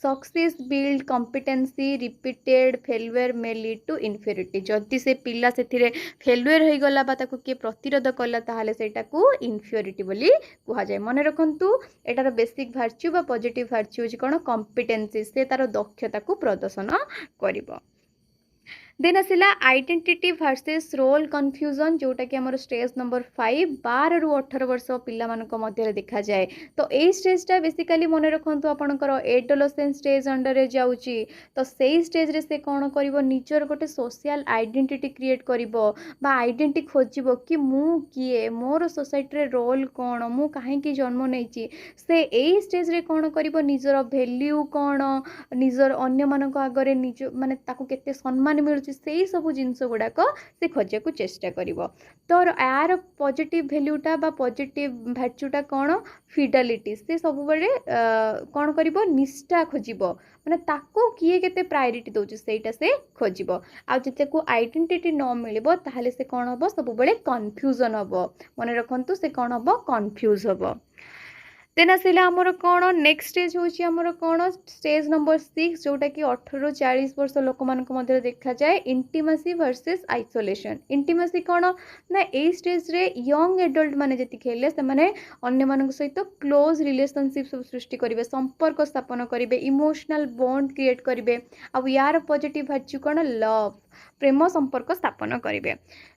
Success build competency, repeated failure may lead to inferiority. जदि से पिला सेथिरे फेलुअर हो गला बा ताकू के प्रतिरोध कला ताहले सेटा को इन्फ्योरिटी बोली कुहा जाय। मन रखंतु एटार बेसिक भार्च्यू बा पॉजिटिव भार्च्यू होची कोन, कॉम्पिटेंसी, से तार दक्षता को प्रदर्शन करिवो। देन आसला आइडेंटिटी वर्सेस रोल कन्फ्यूजन जोटा कि आमर स्टेज नंबर 5 12 रु 18 वर्ष पिला मानक मध्य देखा जाए। तो यही स्टेजटा बेसिकाली मन रखु आपंकर एडोलसेंस स्टेज अंडर जाऊँगी। तो सही स्टेज रे से कौन कर निजर गोटे सोशल आइडेंटिटी क्रिएट कर आइडेंटिटी खोजब कि मु किए मोर सोसाइटी रे रोल कौन मु कहीं जन्म नहीं से यही स्टेज रे कौन कर निजर वैल्यू कौन निजर अन्य मानक आगरे निज माने ताकू केते सम्मान मिलुछि से सब जिनस गुड़ाक से खोजा को चेष्टा करिवो। तो यार पॉजिटिव वैल्यूटा बा पॉजिटिव भैल्यूटा कौन फिडेलिटी से सब बड़े कौन करिवो निष्ठा खोजिबो माने ताकू किए केते प्रायोरिटी दोछि सेटा से खोजिबो। आ जते को आइडेंटिटी न मिलिबो ताहले से कौन हबो सब बड़े कंफ्यूजन हबो मन रखंतु से कौन हबो कंफ्यूज हबो। देन आसला आमर कौन नेक्स्ट स्टेज होची आमर कौन स्टेज नंबर 6 जोटा कि 18 रु 40 वर्ष लोक मानक मध्य देखा जाए इंटीमेसी वर्सेस आइसोलेशन। इंटीमेसी कौन ना ए स्टेज रे यंग एडल्ट माने जति खेले से माने अन्य मानक सहित क्लोज रिलेशनशिप सब सृष्टि करिवे संपर्क स्थापन करिवे इमोशनल बॉन्ड क्रिएट करिवे। आ यार पॉजिटिव भैल्यू कौन लव प्रेम संपर्क स्थापन करिवे।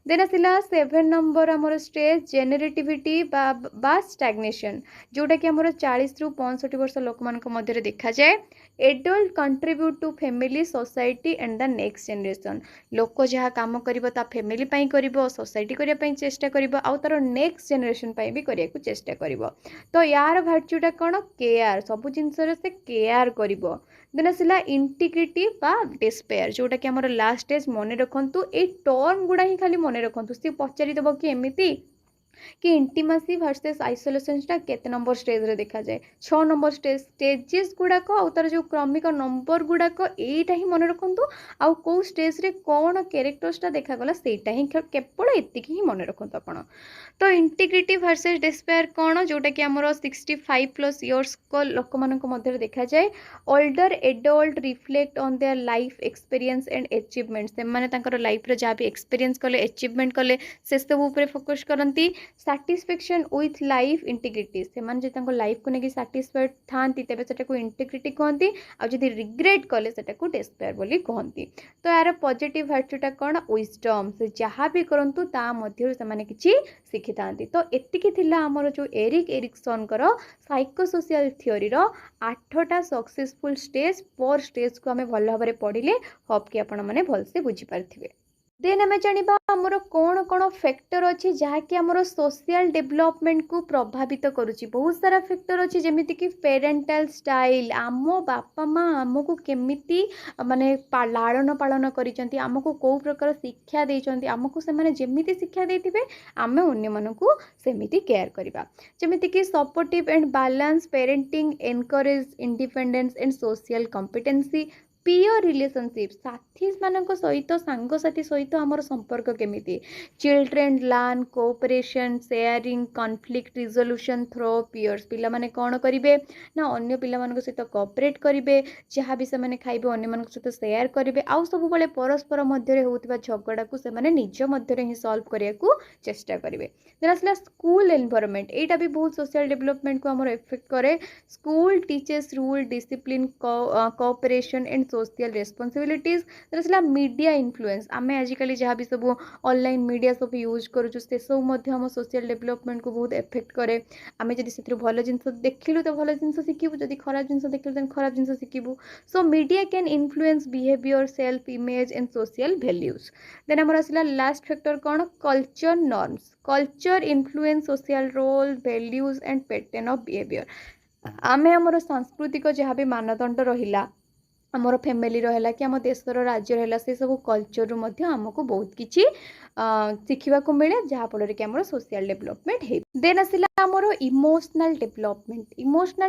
देन आसला 7 नंबर आमर स्टेज जेनेरेटिविटी बा स्टैग्नेशन जोटा कि आमर 40 रु 65 वर्ष लोक मानक मध्य देखा जाए। Adult contribute to family society and the next generation लोक जहाँ काम करिवो फैमिली पाई करिवो सोसाइटी करिया पाई चेष्टा करिवो आ तार नेक्स्ट जनरेशन पाई भी करिया को चेष्टा करिवो। तो यार भैल्यूटा कौन केयर सब जिनस से केयर करिवो। देन आसला इंटीग्रिटी बा डिस्पेयर जोटा कि आमर लास्ट स्टेज मन रखंतु ए टर्म गुड़ा ही खाली मन रखंतु सी पचारि देबो कि एमिति कि इंटीमेसी वर्सेस आइसोलेशनटा केते नंबर स्टेज रे देखा जाए 6 नंबर स्टेजेस गुड़ाक आ तार जो क्रमिक नंबर गुड़ाक एटा ही मन रखंतु आ को स्टेज रे कौन कैरेक्टर्सटा देखा गला सेटा ही केवल एतिकी ही मन रखंतु आपण। तो इंटीग्रिटी वर्सेस डिस्पेयर कौन जोटा कि आमर 65+ इयर्स को लोक मानक मध्य देखा जाए। Older adult reflect on their life experience and achievement से माने तांकर लाइफ रे जहाँ भी एक्सपीरियंस कले अचीवमेंट कले से सब ऊपर फोकस करती। सैटिस्फैक्शन विथ लाइफ इंटीग्रिटी से माने जे लाइफ को लेकिन सैटिस्फाइड थांती तेबे सेटा को इंटीग्रिटी कहती आ जदी रिग्रेट कले सेटा को डिस्पेयर बोली कहती। तो यार पॉजिटिव भैल्यूटा कौन विजडम से जहाँ भी करंतु ता मध्य से माने किछि शिखि थांती। तो एतिकी थिला हमर जो एरिक एरिक्सन कर साइकोसोशियल थ्योरी रो 8टा सक्सेसफुल स्टेज पर स्टेज को आमे भल भाबरे पढ़िले होप कि आपण माने भल से बुझी पारथिबे। देन आम जाना आमर कौन कौन फैक्टर अच्छी जहाँकि आमर सोशल डेवलपमेंट को प्रभावित करुच्ची। बहुत सारा फैक्टर अच्छी जमीती कि पेरेंटाल स्टाइल आम बापा माँ आमको केमिति माने लालन पालन करिसेंती आमको कौ प्रकार शिक्षा देइसेंती आमको से माने जेमिति शिक्षा देथिबे आमे अन्य मानकु सेमिति केयर करबा। जमीती कि supportive and balance parenting encourage independence and social competency peer relationship साथी मानक सहित सांग साथी सहित आमर संपर्क केमिति children learn cooperation sharing conflict resolution through peers पिला माने कौन करिवे ना अन्य पिला मानक सहित कोऑपरेट करिवे जहाँ भी से माने खाइबे अन्य मानक सहित शेयर करिवे आउ सब बेले परस्पर मध्य होउतिबा झगड़ा को से माने निज मध्य ही सॉल्व करिया को चेष्टा करिवे। देन आसला स्कूल एनवायरनमेंट एटा भी बहुत सोशल डेवलपमेंट को हमर इफेक्ट करे। School teachers rule discipline cooperation and social responsibilities. दरअसल मीडिया इन्फ्लुएंस आमे आजिकल जहाँ भी सब ऑनलाइन मीडिया सब यूज करूँ से सब मध्य हम सोशल डेवलपमेंट को बहुत इफेक्ट करे। आमे जदि से भल जिनस देखिलु तो भल जिनस शिखिबु जदि खराब जिनस देखिलु तो खराब जिनस शिखिबु। So media can influence behaviour self image and social values. Then हमर आसला लास्ट फैक्टर कौन culture norms culture influence social role values and pattern of behaviour. आमे हमर सांस्कृतिक जहाँ भी मानदंड रहिला आमर फैमिली रहा कि आम देशर राज्य रहा से सब कल्चर रु मध्य आमको बहुत किछि शिखा को मिले जहाँफल कि आमर सोशल डेवलपमेंट है। देन आसला आमर इमोशनल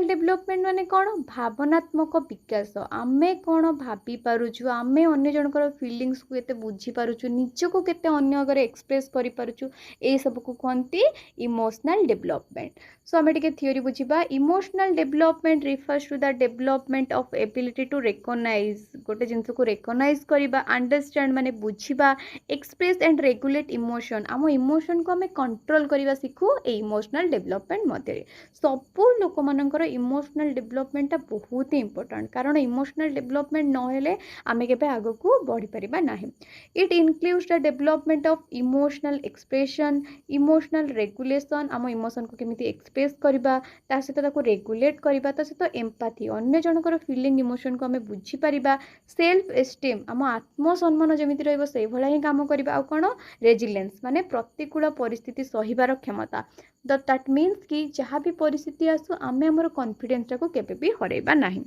डेवलपमेंट माने कौन भावनात्मक विकास आमे कौन भाभी पारुछु आमे अन्य जनकर फीलिंग्स को केते बुझी पारुछु निजको केते अन्य अगर एक्सप्रेस करि पारुछु ए सब को कहंती इमोशनल डेवलपमेंट। सो आमे टिके थ्योरी बुझिबा। Emotional development refers to the development of ability to recognise गोटे जिनस को रिकॉग्नाइज करिबा अंडरस्टैंड माने बुझिबा एक्सप्रेस एंड रेगुलेट इमोशन आम इमोशन को आमे कंट्रोल करिबा सिखु ए इमोशनल डेभलपमेंट मध्य सबू लोक मानकर इमोशनल डेभलपमेंटा बहुत ही इंपोर्टेंट कारण इमोशनल डेभलपमेंट नहेले आमे केबे आगो को बढ़ी परिबा नाही। It includes the development of emotional expression emotional regulation आम इमोशन को केमिति एक्सप्रेस करबा ता सहित ताको रेगुलेट करबा ता सहित एम्पैथी अन्य जनकर फीलिंग इमोशन को आमे बुझी परिबा सेल्फ एस्टीम आम आत्मसम्मान जमिति रहइबो सेहि भला ही काम करबा आ कोन रेजिलिएंस माने प्रतिकूल परिस्थिति सहिबार क्षमता दैट मीन्स कि जहाँ भी परिस्थिति आसु आमे हमर कॉन्फिडेंस को केबे भी हरैबा नाही।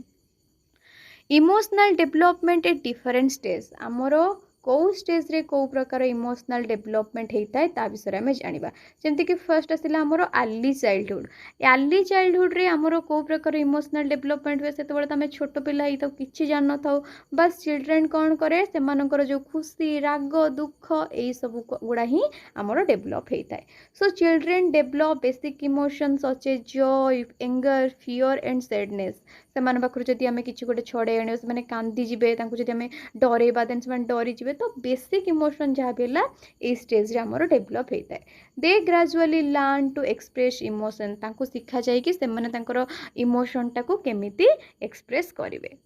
Emotional development a different stage आमर कौ स्टेज रे कौ प्रकार इमोशनल डेभलपमेंट होता है ता विषय में जानिबा जेमति कि फर्स्ट आसिला हमर अर्ली चाइल्डहुड रे हमर कौ प्रकार इमोशनल डेभलपमेंट हुए सेते बळे तमे छोट पिला ही तो किछि जान न थाउ बस चिल्ड्रेन कोन करे से मानकर जो खुशी राग दुख एई सब गुडा ही हमर डेभलप होता है। So children develop basic emotions such as joy anger fear and sadness से मान पाखु जदि आमे किछि गोटे छड़े आने से माने कांदी जिबे तांकु जदि आमे डरेबा देन से माने डरी जिबे तो बेसिक इमोशन जहाँ भी है ये स्टेज रे हमर डेभलप होता है। They gradually learn to express emotion तांकु सिखा जाए कि से माने तांकर इमोशन टाको केमिति एक्सप्रेस करिवे।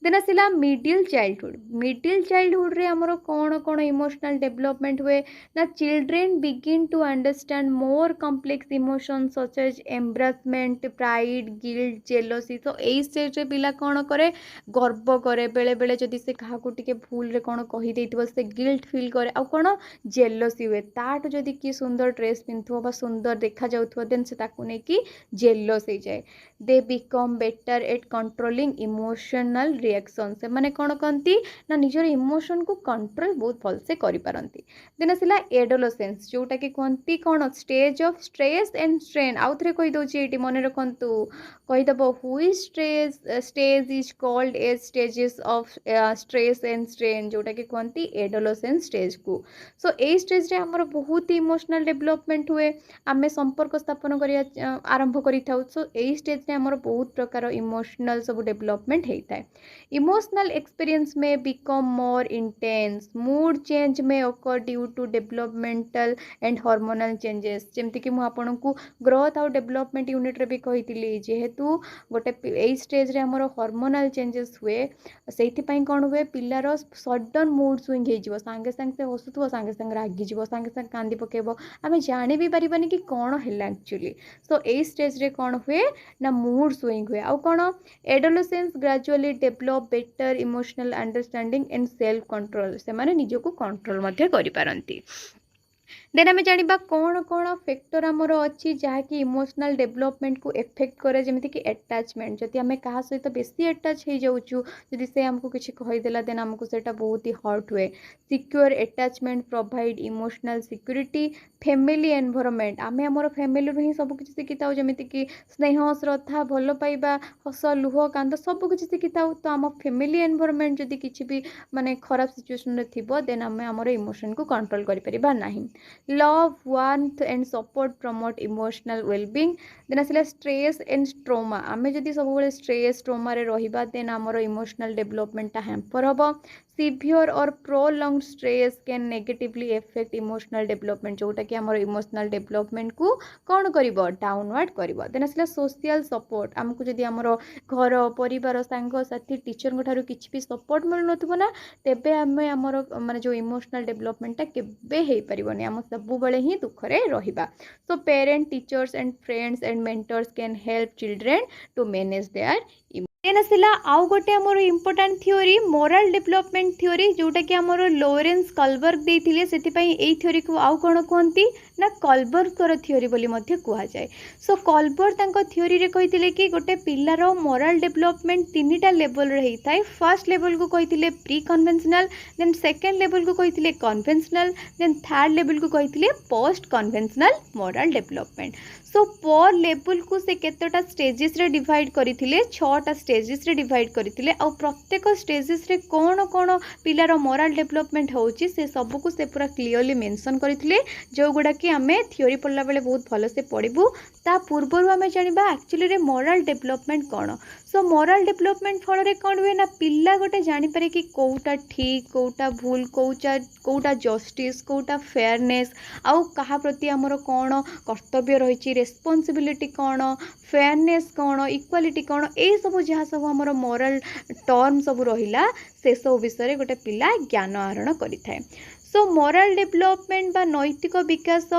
देन आसिला मिडिल चाइल्डहुड रे हमर कोन कोन इमोशनल डेभलपमेंट हुए ना children begin to understand more complex emotions such as embarrassment pride guilt jealousy तो एई स्टेज रे पिला कोन करे गर्व करे बेले बेले जदि से कहा को टिके भूल रे कोन कहि देइतबो से गिल्ट फील करे आ कोन जेलसी हुए ताठ जदि की सुंदर ड्रेस पिंथो बा सुंदर देखा जाउथो देन से ताकू ने की जेलस हो जाए। They become better at controlling emotional reaction से माने कौन कहती ना निजर इमोशन को कंट्रोल बहुत भल से करि पारंती। देन आसिला एडोलसेंस जोटा कि कहती कौन stage of stress and strain आउ थरे कहि दोची एटी मने रखंतु कहि दबो हुई stage is called as stages of stress and strain जोटा कि कहती एडोलसेंस स्टेज को। सो ए स्टेज रे हमर बहुत इमोशनल डेवलपमेंट हुए आमे संपर्क स्थापन करिया आरंभ करि थाउ। सो ए स्टेज रे हमर बहुत प्रकार इमोशनल सब डेवलपमेंट हेता है। Emotional experience may become more intense mood change may occur due to developmental and hormonal changes जेमति कि मु आपन को ग्रोथ आउ डेवलपमेंट यूनिट रे भी कहितली जेहेतु गोटे ए स्टेज रे हमर हार्मोनल चेंजेस हुए सेति पई कोन हुए पिल्लार सडन मूड स्विंग हे जिवो सांगे सांगे से हसुथबो सांगे सांगे रागी जिवो सांगे सांगे कांदी पकेबो आमे जानि भी परिबानी कि कोन हैला एक्चुअली। सो ए स्टेज रे कोन हुए ना मूड स्विंग हुए आउ कोन adolescence gradually develop better emotional understanding and self control से माने निजो को कंट्रोल मध्य करि पारंती। देन आम जाना कौन कौन फैक्टर आमर अच्छी जहाँकि इमोशनल डेवलपमेंट को इफेक्ट करे जमीती कि अटैचमेंट जदि आम क्या सहित बेसी अटैच हो जाऊँ जदि से आमको किसी कहीदेला देन आमको सेटा बहुत ही हर्ट हुए। Secure attachment provide emotional security family environment आमे आमर फैमिली ही सब किसी शिखी था जमीती कि स्नेह श्रद्धा भल पाइबा हस लुह कांद सब किसी शिखी था। तो आम फैमिली एनवायरनमेंट जदि किसी भी माने खराब सिचुएशन रे थिबो देन आमे आमर इमोशन को कंट्रोल करि परिबा नाही। Love warmth and support promote emotional wellbeing. Then आसिला स्ट्रेस एंड ट्रोमा आमे जदि सब बेले स्ट्रेस ट्रोमा रे रहिबा देन आमर इमोशनल डेवलपमेंट हैम्पर हबो। Severe or prolong stress can negatively affect emotional development जोटा कि आमर इमोशनल डेवलपमेंट को कौन करिवो डाउनवर्ड करिवो। देन आसिला सोशल सपोर्ट आमको जदि आमर घर परिवार सांग साथी टीचर ठारू किछि भी सपोर्ट मिल नथिबो ना तेबे आमे आमर माने जो इमोशनल डेवलपमेंट केबे हे परिबोनी आम सब बेले ही दुख रे रहिबा। So parent teachers and friends and mentors can help children to manage their. Then आसिला आउ गोटे आमर important theory moral development theory जोटा कि आमर लॉरेंस कलबर्ग देथिले सेति पई एई थ्योरी को आउ कोन कहंती ना कलबर्ग कर थ्योरी बोली मध्ये कुहा जाय। सो कलबर्ग तांको थ्योरी रे कहिथिले कि गोटे पिल्लार मोरल डेवलपमेंट तीनटा लेवल रे हेइथाय। फर्स्ट लेवल को कहिथिले pre conventional then second level को कहिथिले कन्वेंशनल देन थर्ड लेवल को कहिथिले post conventional moral development. So पर लेवल को से केतटा स्टेजेस रे डिवाइड करिथिले 6टा स्टेज स्टेजेस रे डिवाइड करथिले आ प्रत्येक स्टेजेस रे कोन कोन पिलार मोरल डेवलपमेंट होउची से सब को से पूरा क्लियरली मेंशन करथिले जो गुडा कि आमे थ्योरी पढ़ला बेले बहुत भलो से पढ़िबू ता पूर्वरु आमे जानिबा एक्चुअली रे मोरल डेवलपमेंट कोन सो मोरल डेवलपमेंट फल रे कोन हुए ना पिल्ला गोटे जानि पारे कि कोउटा ठीक कोउटा भूल कोउटा जस्टिस कोउटा फेयरनेस आउ कहा प्रति हमर कोन कर्तव्य रहिछि रेस्पोंसिबिलिटी कोन फेयरनेस कोन इक्वालिटी कोन ए सब जहा सब हमर मोरल टर्म सब रहिला से सब विषय गोटे पिला ज्ञान आहरण करिथाय सो मोरल डेवलपमेंट बा नैतिक विकास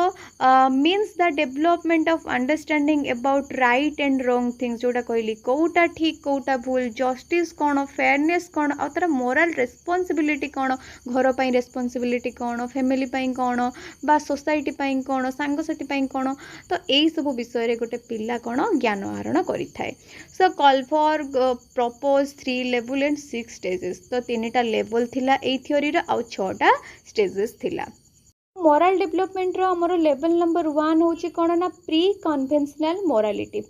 means the development of understanding about right and wrong things जोटा कहली कोउटा ठीक कोउटा भूल जस्टिस कोन फेयरनेस कोन आ तार मोरल रेस्पोंसिबिलिटी कोन घर पई रेस्पोंसिबिलिटी कोन फैमिली पई कोन बा सोसाइटी पई कोन सांगसाथी पई कोन तो एई सब विषय रे गोटे पिला कोन ज्ञान आहरण करिथाय so Kohlberg propose 3 level and 6 stages तो तीनटा लेवल थिला एई थ्योरी रे आ 6टा स्टेजेस थिला मोरल डेवलपमेंट रो हमरो लेवल नंबर 1 होची कोन ना प्री कन्वेंशनल मोरालिटी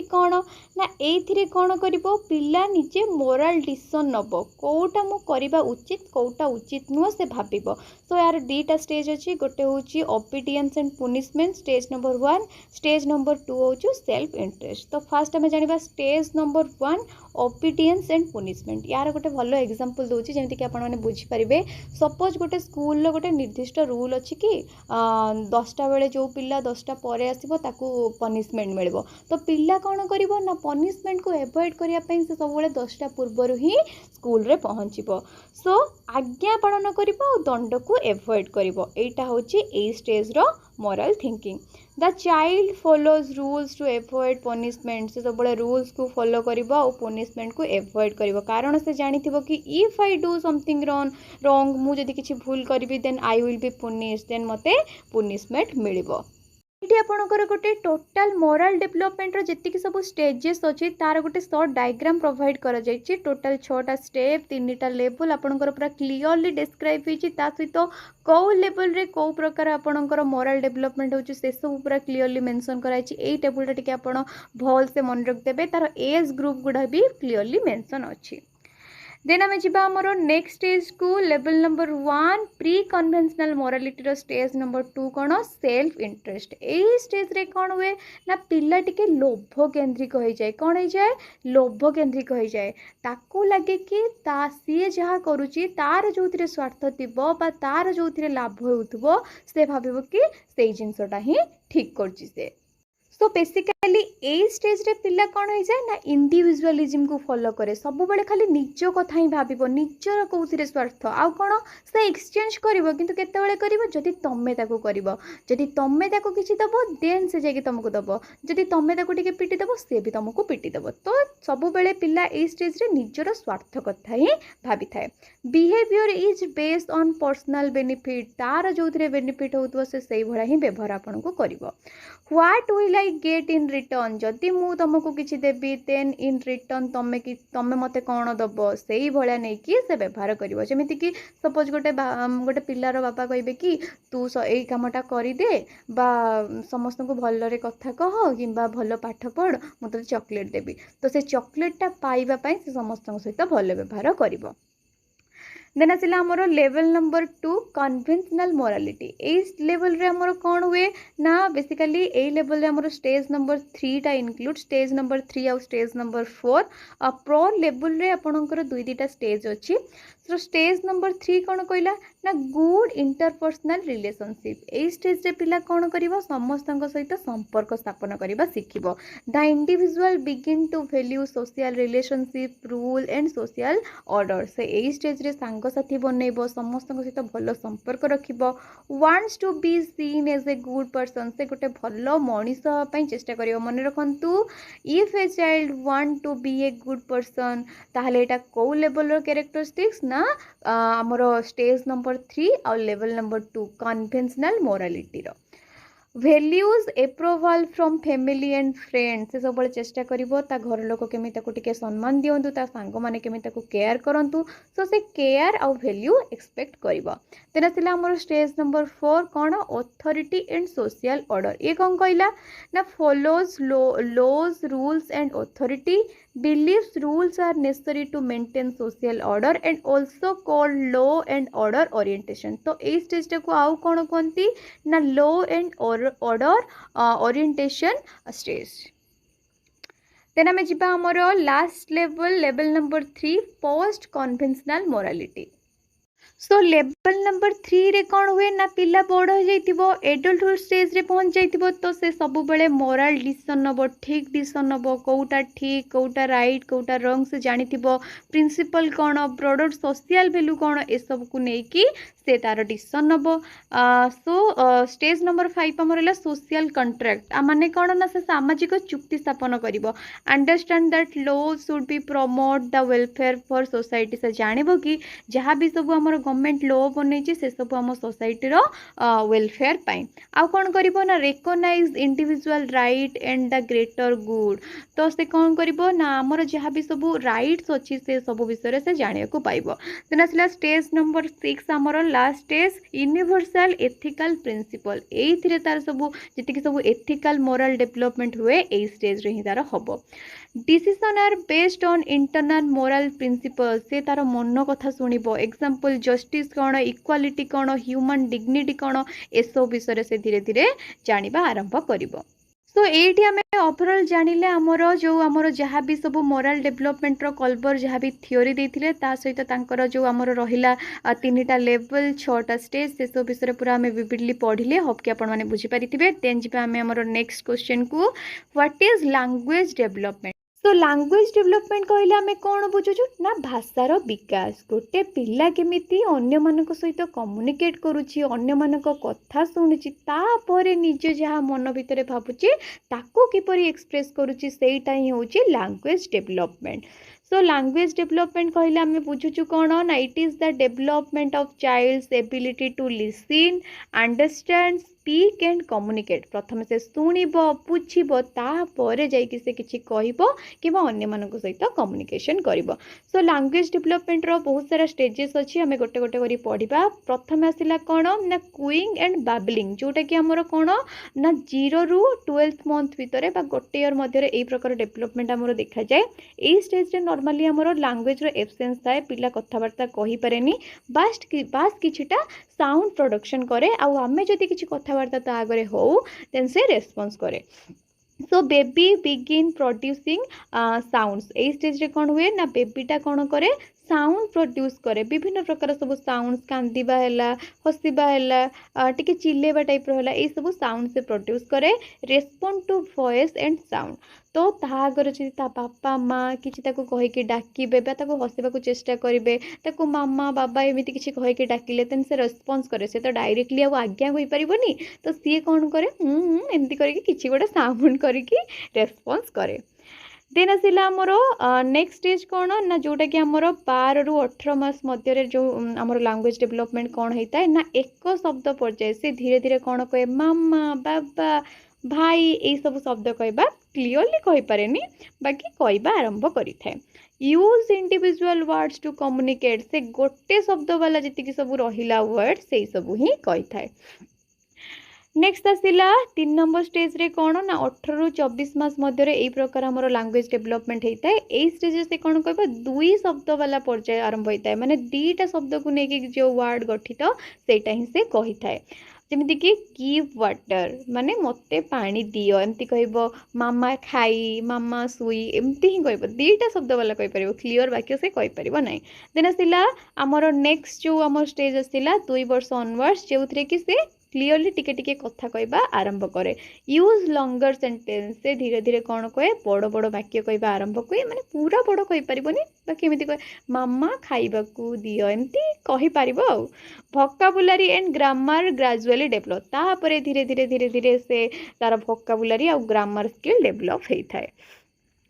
कोन ना एथिरे कोन करिवो पिला निजे मोरल डिसीजन नबो कोउटा मु करिबा उचित नुह से भाबिबो सो यार दीटा स्टेज अछि गोटे होची obedience and punishment stage number 1 stage number 2 होची सेल्फ इंटरेस्ट तो फर्स्ट हमें जानिबा stage number 1 obedience and punishment यार गोटे भलो एग्जांपल दोची जेमति कि आपण माने बुझी परिबे सपोज गोटे स्कूल गोटे निर्दिष्ट रूल अच्छी कि 10टा बेले जो पिला 10टा पर आसो ताकू पनिशमेंट मिल तो पिला कौन कर ना पनिशमेंट को एवॉइड करने से सब 10टा पूर्वर ही स्कूल रे पहुँचब सो आज्ञा पालन कर दंड को एवॉइड करा हूँ स्टेज रो moral thinking the child follows rules to avoid punishment से सब रूल्स को फॉलो करिवो और पनिशमेंट को एवॉइड करिवो कारण से जानिथिबो कि if I do something wrong मु जदि किछि भूल करिवि then I will be punish then मते पुनिशमेंट मिलिवो ये आपंकर गोटे टोटाल मोरल डेवलपमेंट जी सब स्टेजेस अच्छी तार गोटे सर्ट डायग्राम प्रोवाइड कर टोटाल 6टा स्टेप 3टा लेवल आपंकर पूरा क्लीयरली डिस्क्राइब होती सहित कौ लेवल रे कौ प्रकार आपंकर मोरल डेवलपमेंट होची से सब पूरा क्लीयरली मेंशन कराई टेबुलटा टिके आपण भल से मन रखिदेवे तार एज ग्रुप गुड़ा भी क्लीयरली मेंशन अच्छी देन आम जा नेक्स्ट स्टेज को level number 1 pre conventional morality रो स्टेज नंबर 2 कौन सेल्फ इंटरेस्ट यही स्टेज रे कौन हुए ना पिला टिके लोभ केन्द्रिक हो जाए कौन हो जाए लोभ केन्द्रिक हो जाए ताकू लगे कि सी जहाँ करुच्ची तार जो स्वार्थ थो तार जो लाभ हो से भाव कि से जिनसटा ही ठीक कर सो बेसिकली ए स्टेज रे पिला कौन हो जाए ना इंडिविजुअलिज्म को फॉलो करे सब बेले खाली निज कथा ही भाबिबो निजर कोउथिरे स्वार्थ आ कोन से एक्सचेंज करिवो किंतु केते बेले करिवो जदि तम्मे ताको करिवो जदि तम्मे ताको किछि दबो देन से जाके तुमको दबो जदि तम्मे ताको टिके पिटी दबो से भी तुमको पिटी दबो तो सब बेले पिला ए स्टेज रे निजर स्वार्थ कथा ही भाबी थाए behaviour is based on personal benefit तार जोथिरे बेनिफिट होतबो से सही भड़ा ही व्यवहार आपन को करिवो what will I get in return जदि मु तुमको किछि देबी देन इन रिटर्न तमे मते कोन दबो सेही भळा नै कि से व्यवहार करिवो जेमिति कि सपोज गोटे पिल्लार बापा कहबे कि तू एई कामटा करि दे बा समस्त को भलरे कथा कह किंबा भल पाठ पढ़ मु तो चॉकलेट देबी तो से चॉकलेटटा पाइबा पई से समस्त सहित भल व्यवहार करिवो देन आसला आमर लेवल नंबर 2 कन्वेंशनल मोरालिटी इस लेवल रे आमर कौन हुए ना बेसिकली ए लेवल रे आमर स्टेज नंबर 3 टा इंक्लूड स्टेज नंबर 3 आ स्टेज नंबर 4 प्रो लेवल रे आपणकर 2-2टा स्टेज अच्छी सो स्टेज नंबर 3 कौन कहला ना गुड इंटरपर्सनल रिलेशनशिप ए स्टेज रे पिला कौन करिवो समस्त सहित संपर्क स्थापन करबा सिखिबो the individual begin to value social relationship rule and social order से ए स्टेज रे सांगसाथी बनइबो समस्त सहित भल संपर्क रखिबो wants to be seen as a good person से गोटे भल मनीष पई चेष्टा करिवो मन रखंतु if a child want to be a good person ताहले एटा को लेवल रो कैरेक्टरिस्टिक्स ना हमरो स्टेज नंबर 3 और लेवल नंबर 2 कन्वेंशनल मोरालिटी रो values approval from family and friend ସେ ସବୁବେଳେ ଚେଷ୍ଟା କରିବ ତା ଘର ଲୋକ କେମିତି ତାକୁ ଟିକେ ସମ୍ମାନ ଦିଅନ୍ତୁ ତା ସାଙ୍ଗମାନେ କେମିତି ତାକୁ କେୟାର କରନ୍ତୁ ସୋ ସେ କେୟାର ଆଉ ଭ୍ୟାଲ୍ୟୁ ଏକ୍ସପେକ୍ଟ କରିବ। ଦେନ୍ ଆସିଲା ଆମର ଷ୍ଟେଜ୍ ନମ୍ବର 4 କ'ଣ ଅଥରିଟି ଆଣ୍ଡ ସୋସିଆଲ ଅର୍ଡ଼ର। ଇଏ କ'ଣ କହିଲା ନା fellows laws rules and authority believes rules are necessary to maintain social order and also called law and order orientation। तो এই স্টেজটাକୁ ଆଉ କ'ଣ କୁହନ୍ତି ନା law and order orientation stage। ଦେନ୍ ଆମେ ଯିବା ଆମର last level number 3 post conventional morality। सो level number 3 रे कौन हुए ना पिला बड़ हो जाइतिबो एडल्टहुड स्टेज रे पहुंच जाइतिबो तो से सब बेले मोराल डिसीजन नबो ठीक डिसीजन नबो कोउटा ठीक कोउटा राइट कोउटा रॉन्ग से जानितिबो प्रिंसिपल कौन ब्रॉडर सोशल वैल्यू कौन ए सब को नै कि से तार डिसीजन नबो। सो स्टेज नंबर 5 हमर होला सोशल कॉन्ट्रैक्ट आ माने कौन ना से सामाजिक चुक्ति स्थापन करिवो understand that law should be promote the welfare for society से जानिबो कि जहाँ भी सब हमर गवर्नमेंट लॉ बनै से सब आम सोसाइटी रो वेलफेयर पाई आउ कौन करिवो ना recognize individual right and the greater good. तो से कौन करिवो ना हमर जहाँ भी सब राइट्स अच्छी से सब विषय से जानिया को पाइबो। देन आसला स्टेज नंबर 6 हमर last stage universal ethical principle एथिरे तार सब जति सब एथिकल मोरल डेवलपमेंट हुए ए स्टेज रे ही तार हबो। Decision are based on internal moral principle से तार मन कथा शुणिबो एग्जांपल जस्टिस कौन इक्वालिटी कौन ह्यूमन डिग्निटी कौन एसब विषय से धीरे धीरे जानिबा आरंभ करिबो। सो एठी आमे ओवरऑल जानिले हमरो जो हमरो जहाँ भी सब मोरल डेवलपमेंट रो कल्बर जहाँ भी थ्योरी देथिले ता सहित तांकर जो हमरो रहिला 3टा लेवल 6टा स्टेज से सब विषय पूरा आमे विविडली पढ़िले होप कि आपण माने बुझी पारिथिबे। देन जिबा आमे हमरो नेक्स्ट क्वेश्चन को व्हाट इज लैंग्वेज डेवलपमेंट। तो लैंग्वेज डेवलपमेंट कहले आमे कौन बुझुछु ना भाषार विकास गोटे पिला केमिति अन्य मानक सहित कम्युनिकेट करूची अन्य मानक कथा शुणुची तापरे निजे जहाँ मन भितर भाबुची ताको किपरि एक्सप्रेस करूची सेटा ही होची language development. So language development कहले आमे बुझुछु कौन ना it is the development of child's ability to listen understand speak and communicate प्रथम से शुणिब बुझिब तापर जाइकि से किछि कहिबो किबा अन्य मानक सहित कम्युनिकेशन करिबो। सो लैंग्वेज डेवलपमेंट रो बहुत सारा स्टेजेस अछि हमें गोटे गोटे करी पढ़िबा। प्रथम आसिला कोन ना क्यूइंग एंड बाबलिंग जोटा कि हमर कोन ना 0 रु 12th मंथ भितरे बा गोटे ईयर मध्य एई प्रकार डेवलपमेंट हमर देखा जाय। एई स्टेज रे नॉर्मली हमर लैंग्वेज रो एब्सेंस थाए पिला कथावार्ता कहि पारेनी बास किछिटा साउंड प्रोडक्शन करे आ हमें जदि किछि कथावार्ता ता आगरे हो देन से रेस्पॉन्स करे। So baby begin producing sounds ए स्टेज रे कौन हुए ना बेबीटा कौन करे साउंड प्रोड्यूस करे विभिन्न प्रकार सब साउंड कांदिबा हैला हसिबा हैला टिके चिल्लेबा टाइप रो हैला ए सब साउंड से प्रोड्यूस करे respond to voice and sound. तो तागर जदि ता बापा माँ किछि ताको कहि के डाकिबे बा ताको हसिबा को चेष्टा करिवे ताको मामा बाबा एमिति किछि कहि के डाकिले तेन से रेस्पॉन्स करे से तो डायरेक्टली आ आज्ञा होई परिबोनी तो सी कौन करे एमती करके किछि गोटे साउंड करके रेस्पॉन्स करे। देन आसिला आमर नेक्स्ट स्टेज कौन ना जोटा कि आमर 12 रु 18 मास मध्य जो आमर लैंग्वेज डेवलपमेंट कौन होता है ना एक शब्द पर्याय से धीरे धीरे कौन कहे मामा बाबा भाई ये सब शब्द कहबा क्लियरली कहि पारेनी बाकी कहबा आरंभ करि थाए। Use individual words to communicate से गोटे शब्द वाला जति सब रहिला वर्ड से सब ही कहि थाए। नेक्स्ट आसिला 3 नंबर स्टेज रे कौन ना 18 रु 24 मास मध्य यही प्रकार हमर लैंग्वेज डेवलपमेंट होता है। यही स्टेज से कौन कह 2 शब्द वाला पर्याय आरंभ होता है माने 2टा शब्द को लेकिन जो वर्ड गठित सेटा ही से कही थाए जमीती कि गिव वाटर माने मते पानी दियो एमती कहबो मामा खाई मामा सुई एमती ही कहबो 2टा शब्द वाला कहि परिबो क्लियर वाक्य से कहि परिबो नै। देन आसिला हमर नेक्स्ट जो हमर स्टेज आसिला 2 वर्ष ऑनवर्ड्स जेउथरे कि से क्लियरली टिके टिके कथा कहबा आरंभ करे। यूज लॉन्गर सेंटेंस से धीरे धीरे कौन कहे बड़ बड़ वाक्य कहबा आरंभ कहे माने पूरा बड़ कहि परिबोनी बाकी एमिति कहे मामा खाइबाकू दियो एमती कहि परिबो। आ vocabulary and grammar gradually develop तापरे धीरे धीरे धीरे धीरे से तार वोकाबुलरी आ ग्रामर स्किल डेवलप होई थाए।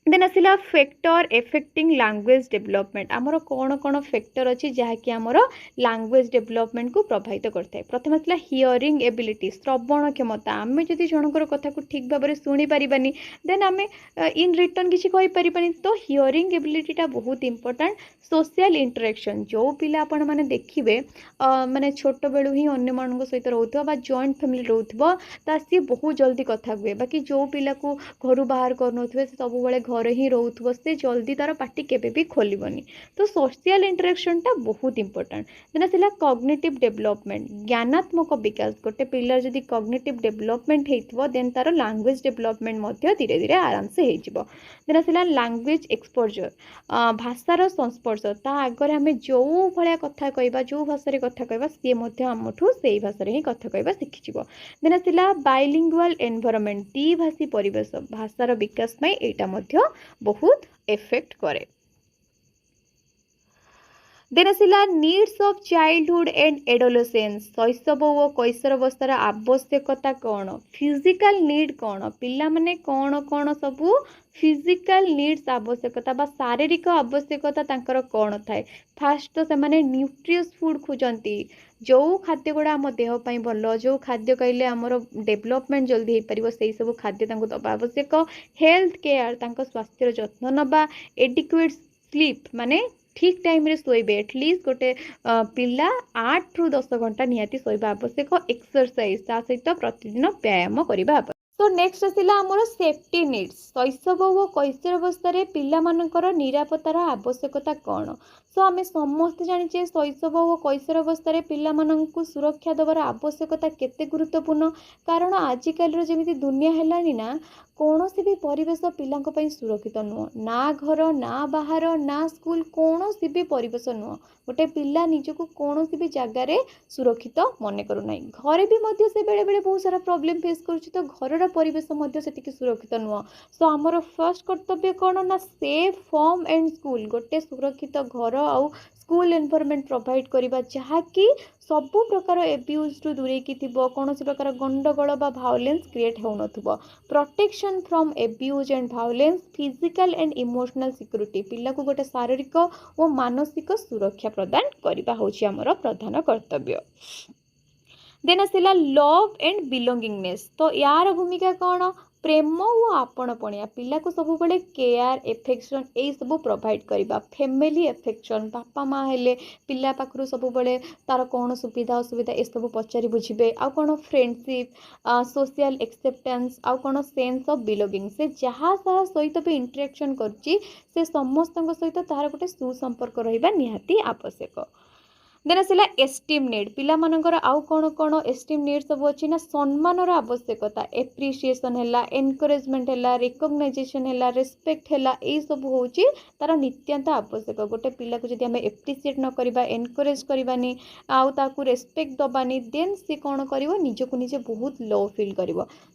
देन आसला फैक्टर एफेक्टिंग लैंग्वेज डेवलपमेंट आमर कौन कौन फैक्टर अच्छी जहाँकि आमर लैंग्वेज डेवलपमेंट को प्रभावित करता है। प्रथम आसला हियरिंग एबिलिटी श्रवण क्षमता आम जदि जनकर कथा को ठीक भाव में शुणी पारानी देन आम इन रिटर्न किसी कहीपरि तो हियरिंग एबिलिटीटा बहुत इंपोर्टेंट। सोशल इंटरेक्शन जो पिला आपण मैंने देखिए माने छोट बेलू ही अन्य मान सहित रोथबा जॉइंट फैमिली रोथबो ता सी बहुत जल्दी कथा हुए बाकी जो पिला को घर बाहर कर सब बड़े घर ही रोथबो से जल्दी तार पार्टी केबे भी खोलबनी। तो सोशल इंटरेक्शनटा बहुत इंपोर्टेंट। देन आसला कॉग्निटिव डेवलपमेंट ज्ञानात्मक विकास गोटे पिलार जदि कॉग्निटिव डेवलपमेंट होइतबो देन तार लैंग्वेज डेवलपमेंट मध्य धीरे धीरे आराम से होइजिबो। देन आसला लैंग्वेज एक्सपोजर भाषार संस्पर्श ता आगे आम जो भाया कथा कहवा जो भाषा कथा कहवा सी आमठू से भाषा ही कथा कहवा शिखिज। देन आसला बाइलिंगुअल एनवायरनमेंट द्विभाषी परिवेश भाषार विकास में यहाँ बहुत इफेक्ट करे। देन आसला needs of childhood and adolescence शैशव और कैशोरावस्थार आवश्यकता कौन फिजिकल नीड कौन पिला माने कौन कौन सबू फिजिकल नीड्स आवश्यकता बा शारीरिक आवश्यकता तांकर कौन थाए। फास्ट तो से न्यूट्रियस फूड खोजती जो खाद्य गुड़ा आम देहपाई भल जो खाद्य कहले आमर डेवलपमेंट जल्दी हो पार से सब खाद्य दबा आवश्यक। हेल्थ केयर स्वास्थ्य जत्न नवा एडिक्वेट स्लीप माने ठीक टाइम रे सोइबे एटलिस्ट गोटे पिला 8 रु 10 घंटा निहाती सोइबा आवश्यक। एक्सरसाइज ता सहित प्रतिदिन व्यायाम करबा आवश्यक। तो नेक्स्ट आसला आमर सेफ्टी नीड्स शैशव और कैशोरावस्था पिला मानकर निरापत्तार आवश्यकता कौन। सो आम समस्ते जाचे शैशव और कैशोरावस्था पिला माननकु सुरक्षा देवार आवश्यकता केते गुरुत्वपूर्ण कारण आजिकल जमी दुनिया है ना कौन भी परिवेश पिला सुरक्षित नुह ना घर ना बाहर ना स्कूल कौन भी परिवेश नुह गोटे पिला निजक कौन भी जगार सुरक्षित मन करूना घरे भी मध्य से बेले बेले बहुत सारा प्रॉब्लम फेस करुच्ची तो घर परिवेश से सुरक्षित नुह। सो आमर फर्स्ट कर्तव्य कौन ना सेफ होम एंड स्कूल गोटे सुरक्षित घर आउ स्कूल एनवायरनमेंट प्रोवाइड करबा जहाँकि सबु प्रकार एब्यूज टू दूरे की थिबो कौन प्रकार गंडगोल बा भायोलेंस क्रिएट हो नथुबो। Protection from abuse and violence physical and emotional security पिला को गोटे शारीरिक और मानसिक सुरक्षा प्रदान करबा होछि हमर प्रधान कर्तव्य। देन आसला लव एंड बिलोंगिंगनेस तो यार भूमिका कौन प्रेम और आपणपणिया पिला को सब बड़े केयर एफेक्शन यही सब प्रोवाइड करबा। फैमिली एफेक्शन बापा माँ हेले पिला पाखरु सब बड़े तार कौन सुविधा असुविधा ये सब पचारि बुझे आ कौन फ्रेंडशिप सोशल एक्सेप्टेंस आ कौन सेंस ऑफ बिलोंगिंग से जहाँ सहित भी इंटरेक्शन करुच्ची से समस्त सहित तार गोटे सुसंपर्क रहिबा निहाती आवश्यक। देन आसला एस्टीम नीड पिला मानकर आउ कौन कौन एस्टीम नीड सब अच्छी ना सम्मानर आवश्यकता एप्रिसिएशन है एनकरेजमेंट है रिकग्नाइजेशन है रेस्पेक्ट है यही सब हूँ तार नित्यांत आवश्यक। गोटे पिला को जब आम एप्रिसिएट न करवा एनकरेज करवानी आउ ताकू रेस्पेक्ट दबानी देन सी कौन कर निजक निजे बहुत लो फिल कर।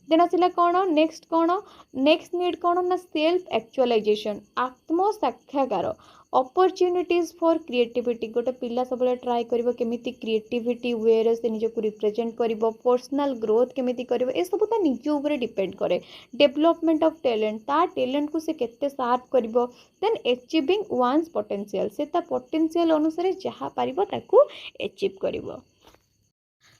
देन आसला कौन नेक्स्ट नीड कौन ना सेल्फ एक्चुअलाइजेशन आत्म साक्षात्कार अपॉर्चुनिटीज फॉर क्रिएटिविटी गोटे पिला सब ट्राई करिवो केमिति क्रिएटिविटी वे रे से निजको रिप्रेजेंट करिवो पर्सनल ग्रोथ केमिति करिवो ए सब ता निज ऊपर डिपेंड करे। डेवलपमेंट ऑफ टैलेंट ता टैलेंट को से केते शार्प करिवो देन अचीविंग वन्स पोटेंशियल से ता पोटेंशियल अनुसार जहाँ पारिबो ताकू अचीव करिवो।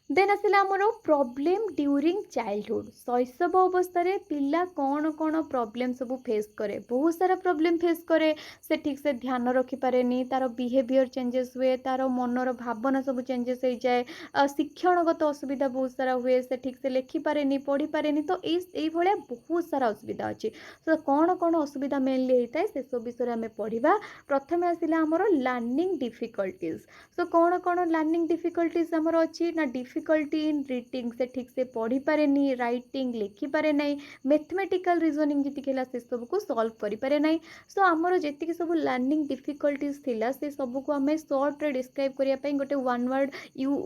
देन आसला आमर प्रॉब्लम ड्यूरिंग चाइल्डहुड शैशव अवस्था पिला कौन कौन प्रॉब्लम सब फेस करे बहुत सारा प्रॉब्लम फेस करे से ठीक से ध्यान रखिपारे तार बिहेवियर चेंजेस हुए तार मनर भावना सब चेंजेस हो जाए शिक्षणगत असुविधा बहुत सारा हुए से ठीक से लिखिपारे पढ़ी पारे तो यही भाया बहुत सारा असुविधा अच्छी। तो कौन कौन असुविधा मेनली होता है से सब विषय में पढ़ा। प्रथम आसला आमर लर्निंग डिफिकल्टीज सो कौन कौन लर्निंग डिफिकल्टीज आमर अच्छी ना डिफिकल्टी इन रीडिंग से ठीक से पढ़ी पारे नहीं राइटिंग लिखि पारे नहीं मैथमेटिकल रीजनिंग जी से सब को सॉल्व करि पारे नहीं। सो आमर जी सब लर्निंग डिफिकल्टीज थिला से सब को आम सर्ट रे डिस्क्राइब करने गोटे वन वर्ड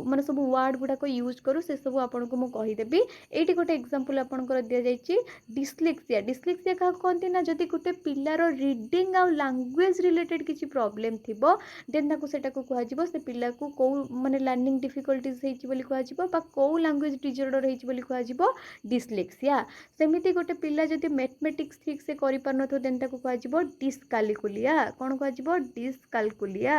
माने सब वर्ड गुड़ाक यूज करूँ से सब आपको मुझे कहीदेवी। ये गोटे एग्जांपल आपंकर दि जाइए डिस्लेक्सिया डिस्लेक्सिया क्या कहते ना जदि गोटे पिलार रीडिंग आ लैंग्वेज रिलेटेड किसी प्रॉब्लम थी देन ताको सेटा को कह से पिला को कौ माने लर्निंग डिफिकल्टीज होती କୁହାଯିବ ବା କେଉଁ ଲାଙ୍ଗୁଏଜ୍ ଡିଜର୍ଡର ହେଇଛି ବୋଲି କୁହାଯିବ ଡିସ୍ଲେକ୍ସିଆ। ସେମିତି ଗୋଟେ ପିଲା ଯଦି ମ୍ୟାଥମେଟିକ୍ସ ଠିକ୍ ସେ କରିପାରୁନଥିବ ଦେନ୍ ତାକୁ କୁହାଯିବ ଡିସ୍କାଲିକୁଲିଆ। କ'ଣ କୁହାଯିବ ଡିସ୍କାଲକୁଲିଆ।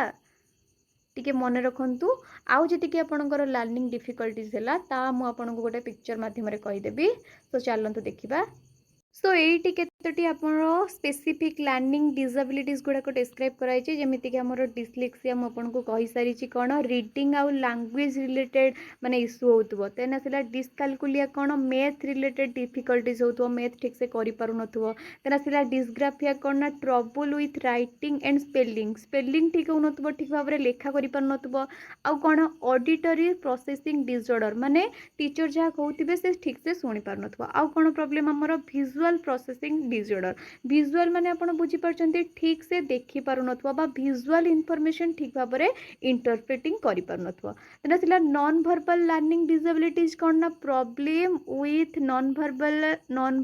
ଟିକେ ମନେ ରଖନ୍ତୁ। ଆଉ ଯେତିକି ଆପଣଙ୍କର ଲର୍ଣ୍ଣିଂ ଡିଫିକଲ୍ଟିଜ୍ ହେଲା ତା ମୁଁ ଆପଣଙ୍କୁ ଗୋଟେ ପିକ୍ଚର ମାଧ୍ୟମରେ କହିଦେବି। ତ ଚାଲନ୍ତୁ ଦେଖିବା। सो ଏଇଠି କେତୋଟି ଆମର ସ୍ପେସିଫିକ୍ ଲର୍ଣ୍ଣିଂ ଡିସାବିଲିଟିଜ୍ ଗୁଡ଼ାକ ଡେସ୍କ୍ରାଇବ୍ କରାଯାଇଛି ଯେମିତିକି ଆମର ଡିସ୍ଲେକ୍ସିଆ ମୁଁ ଆପଣଙ୍କୁ କହିସାରିଛି କ'ଣ ରିଡ଼ିଂ ଆଉ ଲାଙ୍ଗୁଏଜ୍ ରିଲେଟେଡ୍ ମାନେ ଇସ୍ୟୁ ହେଉଥିବ। ଦେନ୍ ଆସିଲା ଡିସ୍କାଲକୁଲିଆ କ'ଣ ମେଥ୍ ରିଲେଟେଡ୍ ଡିଫିକଲ୍ଟିଜ୍ ହେଉଥିବ ମେଥ୍ ଠିକ୍ ସେ କରିପାରୁନଥିବ। ଦେନ୍ ଆସିଲା ଡିସ୍ଗ୍ରାଫିଆ କ'ଣ ନା trouble with writing and spelling ଠିକ୍ ହେଉନଥିବ ଠିକ୍ ଭାବରେ ଲେଖା କରିପାରୁନଥିବ। ଆଉ କ'ଣ ଅଡ଼ିଟୋରୀ ପ୍ରୋସେସିଂ ଡିସଅର୍ଡ଼ର ମାନେ टीचर जहाँ कहते से ठीक से शुणी पार न आउ कौन प्रोब्लेम आमर विजुअल प्रोसेसिंग डिसऑर्डर विजुअल माने आपण बुझी पारछंती ठीक से देखि पारु नथवा बा विजुअल इनफॉरमेशन ठीक भाव में इंटरप्रेटिंग करि पारु नथवा। देन आसिला नॉन वर्बल लर्निंग डिसेबिलिटीज कौन ना problem with non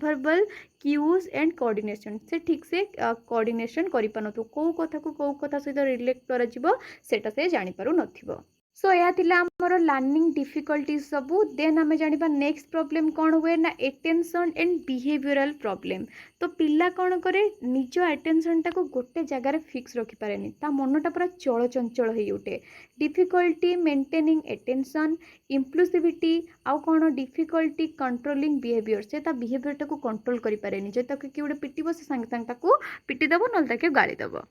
verbal cues and coordination से ठीक से कोऑर्डिनेशन करि पारु नथवा को कथा को को कथा सहित रिलेट करा जिवो सेटा से जानि पारु नथिवो। सो यह थिला हमर लर्निंग डिफिकल्टीज सबू। देन आम जाना नेक्स्ट प्रॉब्लम कौन हुए ना एटेंशन एंड बिहेवियरल प्रॉब्लम। तो पिला कौन करे निज एटेंशन टाको गोटे जगार फिक्स रखिपारे ता मनटा पूरा चलचंचल हो उठे। डिफिकल्टी मेंटेनिंग एटेंशन इम्प्लूसिविटी आउ कौन डिफिकल्टी कंट्रोलिंग बिहेवियर से ता बिहेवियर टाको कंट्रोल करि पारे नि। जे ताके कि गोटे पिटिबो से संग संग ताको पिटी दबो नल ताके गाली दबो।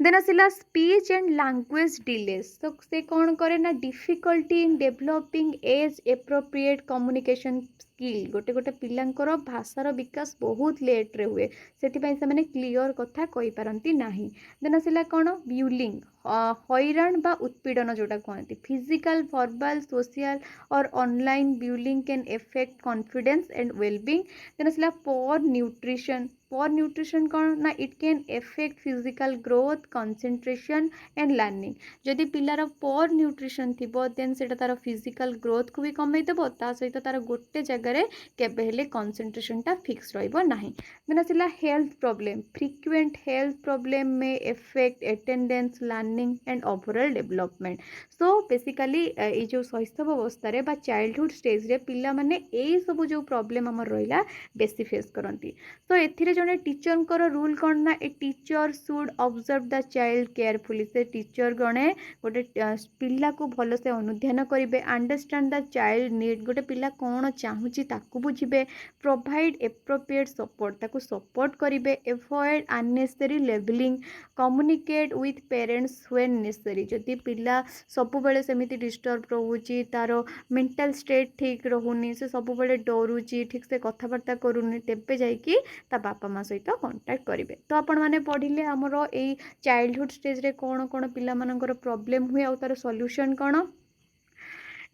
देन आसिला स्पीच एंड लैंग्वेज डिलेस। तो से कौन करे ना difficulty in developing age appropriate communication skill. गोटे गोटे पिलांकर भाषार विकास बहुत लेट रे हुए से मैंने क्लीयर कथा कहि पारंती नाही। देन आसिला कौन ब्यूलिंग हैरान बा उत्पीड़न जोटा कहते physical verbal social or online bullying can affect confidence and wellbeing. Then आसिला पोर न्यूट्रिशन कौन ना it can affect physical growth concentration and learning. जदि पिलार पोर न्यूट्रिशन थिबो देन सेटा तार फिजिकल ग्रोथ को भी कमई देबो ता सहित तार गोटे जगह केबे हेले कंसंट्रेशन टा फिक्स रहइबो नाही। देन आसिला health problem frequent health problem may affect attendance learning and overall development. So basically ये जो शैशव अवस्था रे बा चाइल्डहुड स्टेज रे पिला माने ए सब जो प्रॉब्लम हमर रहिला बेसी फेस करंती। तो एथिरे जने टीचर कर रूल कौन ना a teacher should observe the child carefully. से टीचर गणे गोटे पिला को भल से अनुध्यान करेंगे अंडरस्टैंड द चाइल्ड नीड गोटे पिला कौन चाहूँगी ताकू बुझे प्रोवाइड एप्रोप्रिएट सपोर्ट ताकू सपोर्ट करेंगे avoid unnecessary labelling communicate with parents when necessary. जदि पिला सब बेले सेमिति डिस्टर्ब रोची तार मेंटल स्टेट ठीक रहुनी से सब बेले डरुची ठीक से कथबार्ता करूनी तेबे जाइकी ता बापा माँ सहित कांटेक्ट करेंगे। तो आपण मैंने पढ़िले आमर ए चाइल्डहुड स्टेज रे कौन कौन पिला मानकर प्रॉब्लम हुए और तार सॉल्यूशन कौन।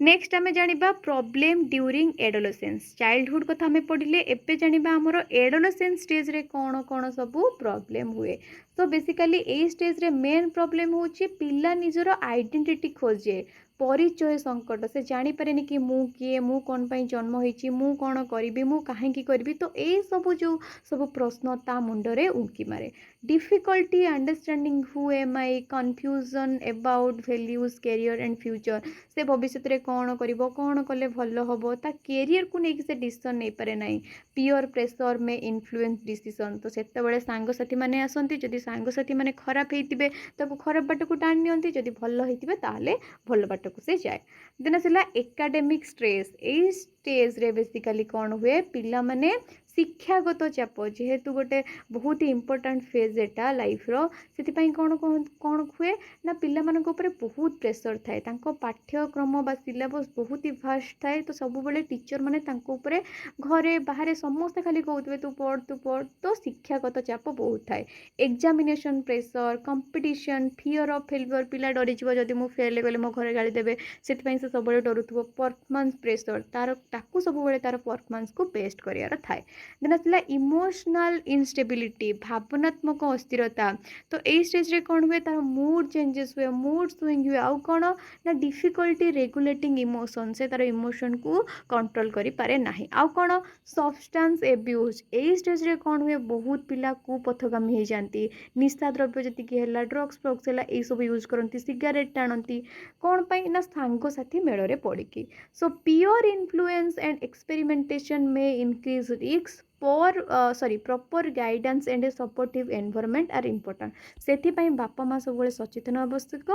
नेक्स्ट आम जाना प्रॉब्लम ड्यूरिंग एडोलेसेंस। चाइल्डहुड कथा आम पढ़िले एबे जाना आमर एडोलेसेंस स्टेज रे कौन कौन सब प्रॉब्लम हुए। तो बेसिकली ए स्टेज रे मेन प्रॉब्लम होची पिला निजर आइडेंटिटी खोजे परिचय संकट से जानीपारे कि मु किए मु कौन पाई जन्म होइची मु कौन करी मु कहीं करी। तो ये सब जो सब प्रश्न ता मुंडरे उंकी मारे। Difficulty understanding who am I confusion about values career and future. से भविष्य में कौन कर कौन कले भल हम ता कैरियर को लेकिन से डिसीजन नहीं पारे ना। पियर प्रेसर में इन्फ्लुएंस डिसीजन। तो से सांगसाथी मैंने आसती जदि सांगसाथी मैंने खराब होते ताको खराब बाट को टाणी नियंती जदि भल होइतिबे ताहले भल बाट को से जाए। देन आसिला एकाडेमिक स्ट्रेस। ए स्टेज रे बेसिकली कौन हुए पिला माने शिक्षागत चाप जेहेतु गोटे बहुत ही इंपोर्टेंट फेज एटा लाइफ रो से कौन कौन हुए ना पिला मानक ऊपर बहुत प्रेसर थाए पाठ्यक्रम बा सिलेबस बहुत ही फास्ट थाए। तो सब बेले टीचर माने तांको ऊपर घरे बाहर समस्त खाली कहते तू पढ़। तो शिक्षागत चाप बहुत थाए। Examination pressure competition fear of failure पिला डरी जीव जदि मु फेल गले मो घरे गाली देबे से सब डरुथबो। परफॉर्मेंस प्रेसर तार ताकू सब बेले तार परफॉर्मेंस को बेस्ट करियार थाए। देन आसला इमोशनल इनस्टेबिलिटी भावनात्मक अस्थिरता तो यही स्टेज कौन हुए तार मूड चेंजेस हुए मूड स्विंग हुए आउ कौन ना डिफिकल्टी रेगुलेटिंग इमोशन से तार इमोशन को कंट्रोल करि पारे नाही आउ कौन सब्सटेंस एब्यूज यही स्टेज कौन हुए बहुत पिला कुपथगामी हो जाती निशा द्रव्य जी है ड्रग्स फ्रग्स है यही सब यूज करती सिगारेट टाणती कौन पाई ना सांगसाथी मेल पड़िकी so peer influence and experimentation may increase risk proper guidance and a supportive environment are important से बापा माँ सब सचेतन आवश्यक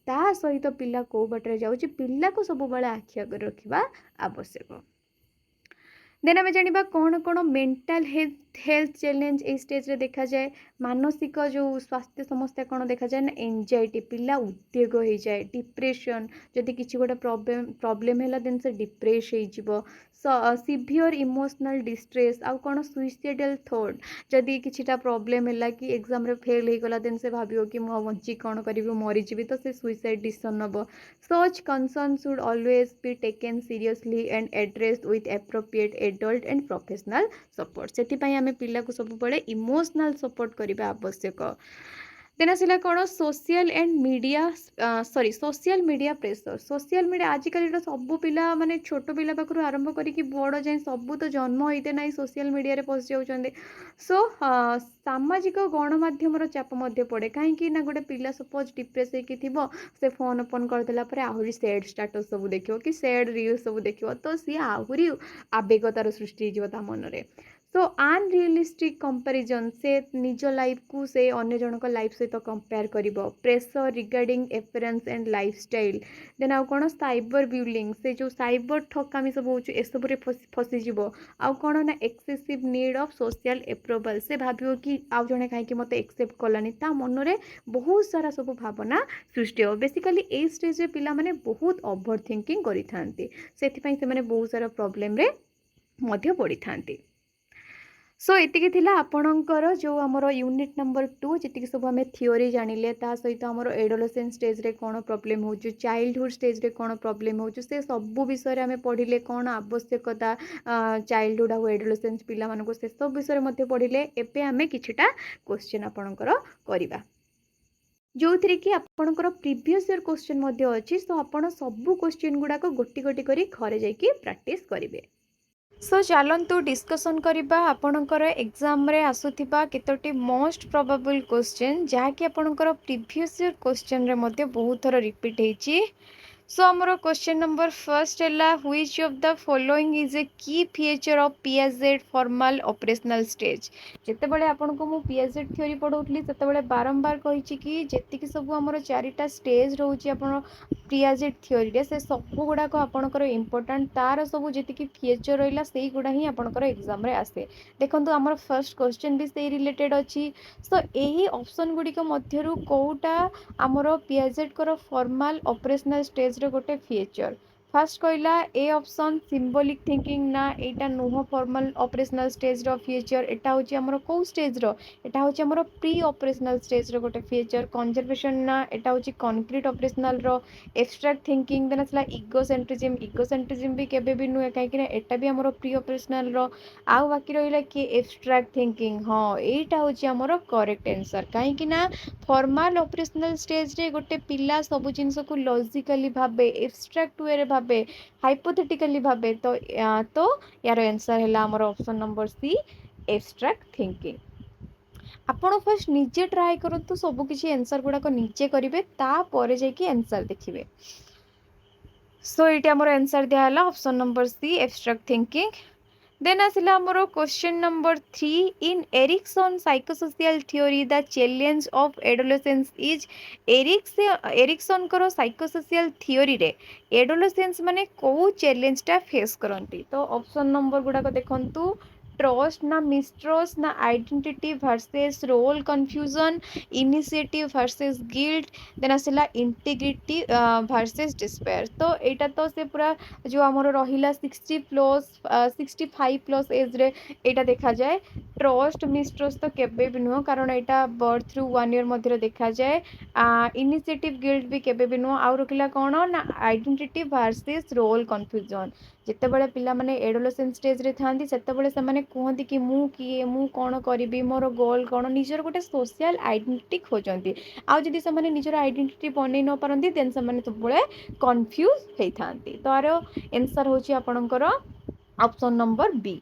ता सहित पिला को बाटर जाऊँगी पिला को सब आखि आगे रखा आवश्यक देन आम जाना कौन कौन मेंटल हेल्थ चैलेंज ए स्टेज रे देखा जाए मानसिक जो स्वास्थ्य समस्या कौन देखा जाए ना एंजाइटी पिला उद्वेग हो जाए डिप्रेशन जदि किसी गोटे प्रॉब्लम है देन से डिप्रेस हो सिवियर इमोशनल डिस्ट्रेस आउ कौन सुइसाइडल थॉट जदि किछिटा प्रॉब्लम है कि एग्जाम रे फेल हो गला देन से भावियो कि मु बंची कौन करी मरीजी तो से सुइसाइड डिसीजन नब such concern should always be taken seriously and addressed with appropriate adult and professional support से आम पिला को सब बड़े इमोशनल सपोर्ट करने आवश्यक देन आसला कौन social and media social media pressure social media आजिकल सब पिला माने छोट पिला पाखु आरंभ करी बड़ जाए सब तो जन्म होते ना सोशल मीडिया रे पशि जाउछन्ते सो सामाजिक गणमाध्यम चाप पड़े कहीं ना गोटे पिला सपोज डिप्रेस हो से फोन ओपन करदेला आहरी सैड स्टाटस सब देखो कि सैड रील सब देखो तो सी आहरी आवेगतार सृष्टि हो मन में सो अनरियलिस्टिक कंपैरिजन से निज लाइफ को से अन्य जनक लाइफ सहित कंपेयर करिवो pressure regarding appearance and lifestyle then आउ कौन साइबर ब्यूलिंग से जो साइबर ठकामी सब होची ए सब रे फसीजिवो आउ कौन ना excessive need of social approval से भावियो कि आउ जने कहीं मते एक्सेप्ट कलानी ता मन रे बहुत सारा सब भावना सृष्टि हो बेसिकली ए स्टेज रे पिला माने बहुत ओवर थिंकिंग करि थांती सेथि पई से माने बहुत सारा प्रॉब्लम रे मध्य पड़ी थांती सो ये आपणकर जो आमर यूनिट नंबर 2 जी सब आम थियोरी जानिले ता सहित आमर एडोलेसेंस स्टेज रे कौन प्रॉब्लम हो चाइल्डहुड स्टेज रे कौन प्रॉब्लम हो से सब विषय आम पढ़िले कौन आवश्यकता चाइल्डहुड आउ एडोलेसेंस पिला मानक से सब विषय मध्य पढ़िले एबे आम किछिटा क्वेश्चन आपणकर करबा जो थी कि आपणकर प्रीवियस ईयर क्वेश्चन अच्छी सो आपण सब क्वेश्चन गुड़ाक गोटी गोटी करी घरे जाइए प्रैक्टिस करेंगे सो चलतु डिस्कसन करवा आपणकर एग्जाम रे आसुथिबा केतोटी मोस्ट प्रोबेबल क्वेश्चन जहाँकि आपणकर प्रीवियस ईयर क्वेश्चन रे मध्य बहुत थर रिपीट होइछि सो आमर क्वेश्चन नंबर फर्स्ट है which of the following is a key feature of Piaget formal operational stage जितेबाला आपन को मु पियाजेट थ्योरी पढ़ाउली सेतेबाला बारंबार कहिछि कि जेतिकी सब आमर चारिटा स्टेज रहउछि आपन पियाजेट थ्योरी रे से सब गुड़ाक आपनकर इंपोर्टेंट तार सब जेतिकी फीचर रहिला सेही गुडा ही आपनकर एग्जाम रे आसे देखंतु आमर फर्स्ट क्वेश्चन भी सेही रिलेटेड अछि सो एही ऑप्शन गुडी को मध्यरु कोउटा आमर पियाजेट कर फॉर्मल ऑपरेशनल स्टेज रे गोटे फीचर फास्ट कहला ए ऑप्शन सिंबॉलिक थिंकिंग ना एटा नुह फॉर्मल ऑपरेशनल स्टेज रो फीचर एटा होची हमरो को स्टेज रो एटा होची हमरो प्री ऑपरेशनल स्टेज रो गोटे फीचर कंजर्वेशन ना एटा होची कॉन्क्रीट ऑपरेशनल रो एब्स्ट्रैक्ट थिंकिंग देन असला इगोसेंट्रिज्म भी केबे भी नुहे काहे कि एटा भी हमरो प्री ऑपरेशनल रो आउ बाकी रहिला कि एब्स्ट्रैक्ट थिंकिंग हां एटा होची हमरो करेक्ट आंसर काहे कि ना फॉर्मल ऑपरेशनल स्टेज रे गोटे पिला सब जिंस को लॉजिकली भाबे एब्स्ट्रैक्ट वे रे भाबे हाइपोथेटिकली भाबे तो यार आंसर है हमर option number C abstract thinking आपण फर्स्ट निजे ट्राई करतु सब किछि आंसर गुडा को निजे करिवे ता परे जे कि आंसर देखिबे सो इटी हमर आंसर दिया हला option number C abstract thinking then आसला हमरो question number 3 in Erikson psychosocial theory the challenge of adolescence is Erikson करो साइकोसोशियल थ्योरी रे एडोलेसेंस माने को चैलेंज टा फेस करंती तो ऑप्शन नंबर गुडा को देखंतु ट्रस्ट ना मिसट्रस्ट ना identity versus role confusion initiative versus guilt then आसला इंटीग्रिटी वर्सेस डिस्पेयर तो एटा तो से पूरा जो हमर रहिला 65+ एज रे एटा देखा जाए ट्रस्ट मिसट्रस्ट तो केबे भी नुह कारण एटा बर्थ थ्रू 1 ईयर मध्य देखा जाए इनिशिएटिव गिल्ट भी केबे भी नुह आउ रखिला कोन ना आइडेंटिटी वर्सेस रोल कंफ्यूजन जितेबाला पिला माने एडोलेसेंस स्टेज रे थांती सेतेबाला से माने कहते कि मु किए मु कौन करी मोर गोल कौन निजर गोटे सोशल आइडेंटिटी खोजती आउ जदि से निजर आइडेंटिटी बनई न पारती देन से सब कन्फ्यूज होता तो आर आंसर हूँ आपणकर option number B.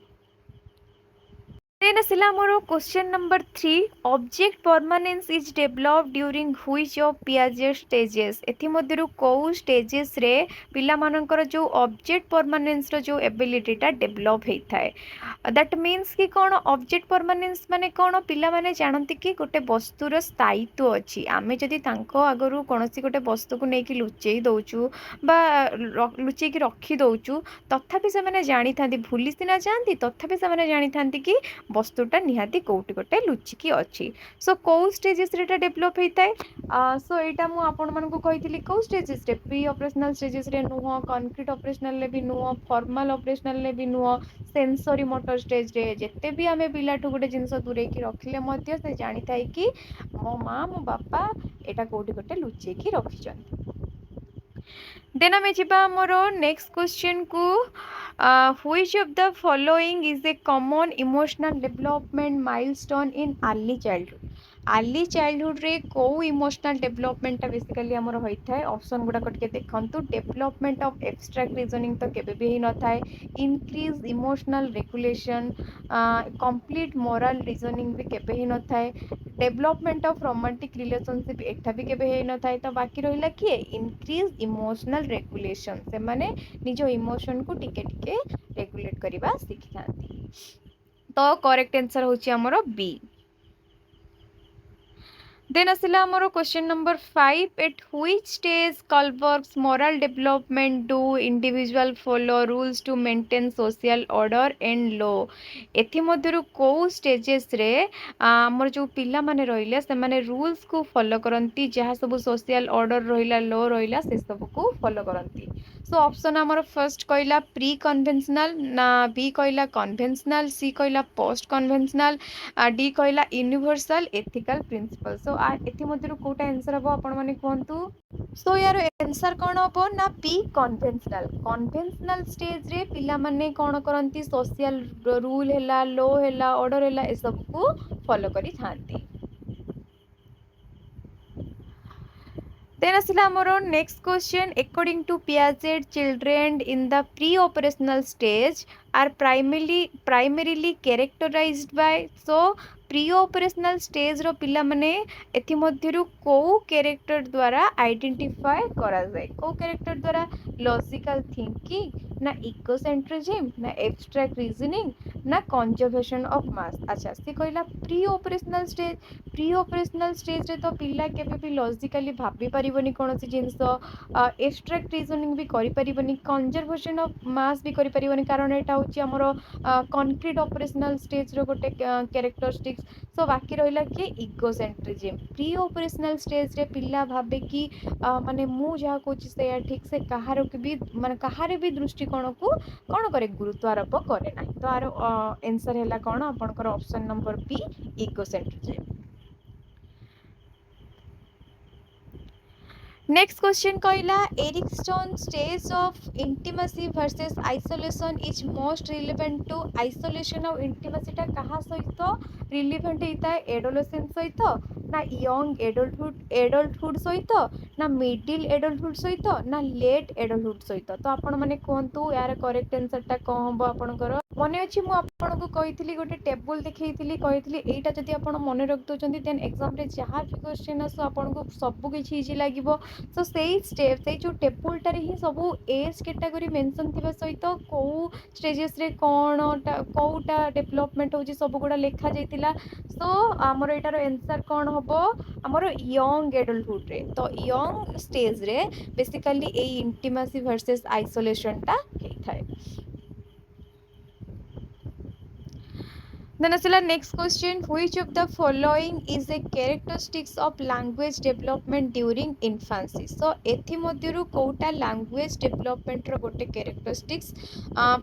Then asila amoro question number 3 object permanence is developed during which of Piaget stages एथि मध्यरु को stages रे पिला मानकर जो object permanence रो जो ability टा develop हेता है that means कि कौन object permanence माने कौन पिला माने जानती कि गोटे वस्तुर स्थायित्व अच्छी आमे जदि तांको आगरु कोनोसी गोटे वस्तु को नेकी लुचेई दउचु बा लुचेई कि रखी दउचु तथापि से माने जानी थांती भूली सिना जानती तथापि से माने जानी थांती कि वस्तुटा निहाती कोटी गोटे लुचिकी अच्छी सो कौ स्टेजेस रे डेभलप होता है सो यहाँ मुझे आपण मानक कही कौ स्टेजेस रे प्री ऑपरेशनल स्टेजेस रे नुह कंक्रीट ऑपरेशनल भी नुह फॉर्मल ऑपरेशनल भी नुह सेंसरी मोटर स्टेज रे जिते भी आम पिलाठू गोटे जिनस दूरे रखिले से जानी थाए कि मो माँ मो बापा यहाँ कोटी गोटे लुचेकी रखी देन आम जा मोर नेक्स्ट क्वेश्चन को which of the following is a common emotional development milestone in early childhood रे को इमोशनल डेवलपमेंट बेसिकली आमर होता है ऑप्शन गुड़ाक टे देखु डेवलपमेंट ऑफ एब्स्ट्रैक्ट रीजनिंग तो केबे भी न थाए increase emotional regulation complete moral reasoning भी केबे ही न थाए डेवलपमेंट ऑफ रोमांटिक रिलेशनशिप एटा भी केबे ही न थाए तो बाकी रहिला कि इंक्रीज इमोशनल रेगुलेशन से माने निज इमोशन को टिके टिके रेगुलेट करबा सीखि थांती तो करेक्ट आंसर होची हमरो B. Then asila amoro question number 5 at which stage Kohlberg's moral development do individual follow rules to maintain social order and law एथि मध्यरु को स्टेजेस रे हमर जो पिला माने रहिला से माने रूल्स को फॉलो करंती जहा सब सोशल ऑर्डर रहिला लॉ रहिला से सब को फॉलो करंती सो ऑप्शन हमर फर्स्ट कहला प्री कन्वेंशनल ना बी कहला कन्वेंशनल सी कहला पोस्ट कन्वेंशनल डी कहला यूनिवर्सल एथिकल प्रिंसिपल सो एथि मध्यरु कोटा आंसर हबो आपण माने कहंतु सो यार आंसर कोन हबो ना पी कन्वेंशनल स्टेज रे पिला माने कोन करंती सोशल रूल हैला लॉ हैला ऑर्डर हैला ए सब को फॉलो करी थांती। Then asila amoro next question according to Piaget children in the pre-operational stage are primarily characterized by so preoperational stage रो पिला माने एथि मध्यरु को कैरेक्टर द्वारा आइडेंटिफाई करा जाय को कैरेक्टर द्वारा लॉजिकल थिंकिंग ना इकोसेंट्रिज्म ना एब्स्ट्रैक्ट रीजनिंग ना कंजर्वेशन ऑफ मास अच्छा से कहला प्री-ऑपरेशनल स्टेज रे तो पिला केबे भी लॉजिकली भाबी परिबनी कोनोसी जिंस एब्स्ट्रैक्ट रीजनिंग भी करि परिबनी कंजर्वेशन ऑफ मास भी करि परिबनी कारण एटा होची हमरो कंक्रीट ऑपरेशनल स्टेज रो गोटे कैरेक्टरिस्टिक्स सो बाकी रहिला कि इगोसेंट्रिज्म प्री ऑपरेशनल स्टेज रे पिला भाबे कि माने मु जहा कोची से ठीक से कहार के भी माने कहारे भी दृष्टिकोण को कोन करे गुरुत्व आरोप करे ना तो आर आंसर हैला कोन आपनकर option number B egocentrism. Next question कहला Erikson stage of intimacy versus isolation is most relevant to isolation और इंटिमेसी टा कहा सहित रिलेवेंट होता है एडोलेसेंस सहित ना यंग एडल्टहुड सहित ना मिडिल एडल्टहुड सहित ना लेट एडल्टहुड सहित तो आपण माने कहंतु यार करेक्ट आंसर टा कोन हबो आपनकर मने अछि मु आपन को कहितली गोटे टेबल देखैतली कहितली एटा जदि आपण मने रख दोचंती देन एग्जाम रे जहा भी क्वेश्चन आसो आपन को सब किछि इजी लागिवो सो सेई स्टेप से जो टेबुलटा रे ही सब एज कैटेगरी मेंशन थिबा सहित को स्टेजेस रे कोटा डेवलपमेंट होची सब गुडा लेखा जाइतिला सो हमर एटार आंसर कोन हबो हमर यंग एडल्टहुड रे तो यंग स्टेज रे बेसिकली ए इंटिमेसी वर्सेस आइसोलेशन टा हेथाय। Then asila next question, which of the following is a characteristics of language development during infancy? So ethi modhyaru kouta language development ro gote characteristics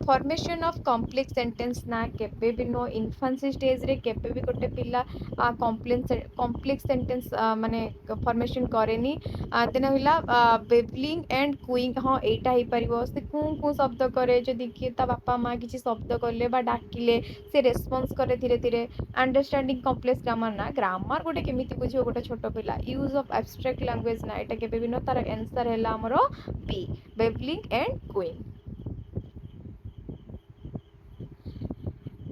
formation of complex sentence na kebe bi no infancy stage re kebe bi gote pila complex sentence mane formation करनी then हला बेबलिंग and कुइंग हाँ एटा ही परिबो से कु शब्द करे जदि कि ता बापा माँ किसी शब्द करले बा डाकिले से रेस्पॉन्स करे धीरे धीरे अंडरस्टैंडिंग कॉम्प्लेक्स ग्रामर ना ग्रामर गोटे केमिति बुझियो गोटे छोट पिला यूज ऑफ एब्स्ट्रैक्ट लैंग्वेज ना एटा केबे भी न तार आंसर हैला हमरो B babbling and cooing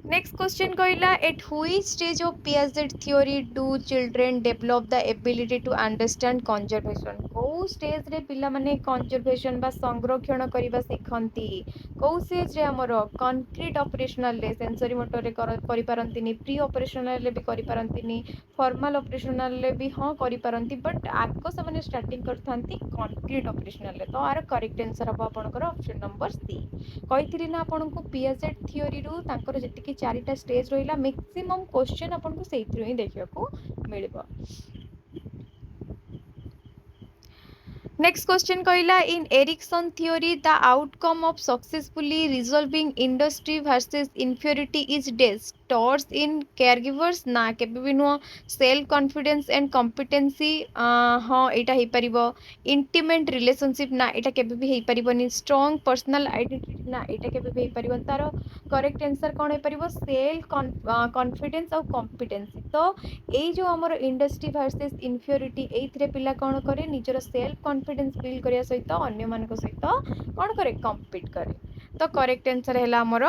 next question कहला at which stage of Piaget theory do children develop the ability to understand conservation को स्टेज रे पिला माने कंजर्वेशन बा संरक्षण करबा सिखंती को स्टेज रे हमरो कंक्रीट ऑपरेशनल ले सेंसरी मोटर रे करि पारंतिनी प्री ऑपरेशनल ले भी करि पारंतिनी फॉर्मल ऑपरेशनल ले भी हां करि पारंती बट आको से माने स्टार्टिंग करथांती कंक्रीट ऑपरेशनल ले तो आर करेक्ट आंसर अब आपनकर ऑप्शन नंबर सी कहिथिली ना आपनको पियाजेट थ्योरी रु तांकर जति चारिटा स्टेज रहा मैक्सिमम क्वेश्चन आपको से ही देखा मिल नेक्स्ट क्वेश्चन कहला in Erikson theory the outcome of successfully resolving industry versus inferiority is डेज टॉर्स इन केयरगिवर्स ना केबे भी नुह सेल्फ कॉन्फिडेंस एंड कॉम्पिटेंसी हाँ यहाँ हो पार इंटीमेट रिलेशनशिप ना यहाँ केबे भी हो पारनी स्ट्रॉन्ग पर्सनल आइडेंटिटी ना यहाँ केबे भी हो पार तार करेक्ट आंसर कौन हो पार सेल्फ कॉन्फिडेंस और कॉम्पिटेंसी तो ये जो आमर इंडस्ट्री वर्सेस इंफियोरिटी ये पिला कौन करे निजर सेल्फ कॉन्फिडेंस बिल्ड करने सहित अन्य मान सहित कौन करे कम्पीट करे तो करेक्ट आंसर है आमर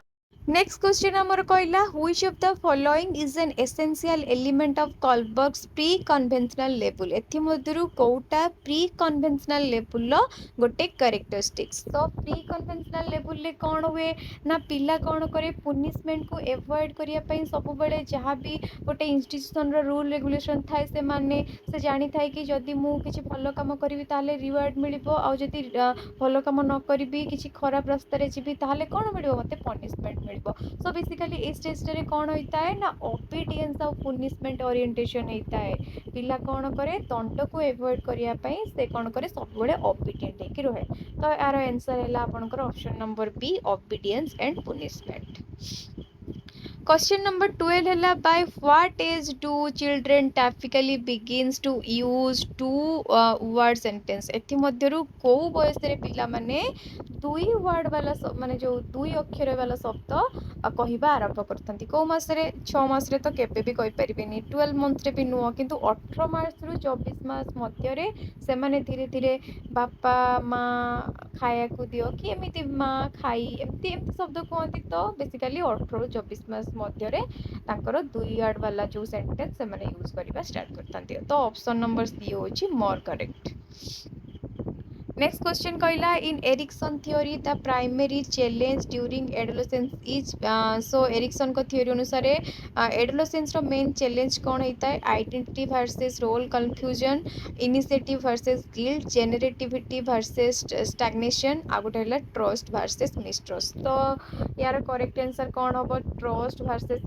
नेक्स्ट क्वेश्चन आमर कहला which of the following is an essential element of Kohlberg's pre conventional level एथि मध्यरु कोटा प्री कन्वेंशनल लेवल लो गोटे कैरेक्टरिस्टिक्स तो प्री कन्वेंशनल लेवल ले कौन हुए ना पिला कौन करे पुनिशमेंट को एवॉइड करिया पई सब बेले जहाँ भी गोटे इंस्टीट्यूशन रो रूल रेगुलेशन थाए से माने से जानी थाए कि जदि मु किछि भलो काम करिवि ताले रिवार्ड मिलिबो आ जदि भलो काम न करिवि किछि खराब रास्ता रे जिवि ताले कोन मिलिबो मते पनिशमेंट सो बेसिकली इस स्टेज रे कौन होता है ना ओबीडियंस और पुनिशमेंट ओरिएंटेशन होता है पिला कौन करे दंड को एवॉइड करिया पई से कौन करे सब बड़े ओबीडियंट है कि रहे तो यार आंसर है आपनकर option number B obedience and punishment question number 12 है by what age do children typically begins to use two word sentence एथि मध्यरु को बयस रे पिला माने दुई वर्ड वाला माने जो दुई अक्षर वाला शब्द कहवा आरंभ करथंती को मास रे 6 मास रे तो केबे भी कहि परिबेनी 12 मंथ रे भी नुह किंतु 18 मास रु 24 मास मध्य रे से माने धीरे धीरे बापा माँ खाया को दियो कि एमिति माँ खाई एमती एमती शब्द कहती तो बेसिकली 18 रु 24 मास मध्य रे तांकर दुई वर्ड वाला जो सेंटेंस से माने यूज करबा स्टार्ट करथंती तो ऑप्शन नंबर सी होची मोर करेक्ट नेक्स्ट क्वेश्चन कहला in Erikson theory the primary challenge during adolescence is so Erikson को थ्योरी अनुसार एडोलेसेंस रो मेन चैलेंज कौन होता है identity versus role confusion initiative versus guilt generativity versus stagnation आ गोटे है ट्रस्ट वर्सेस मिसट्रस्ट तो यार करेक्ट आंसर कौन हम ट्रस्ट वर्सेस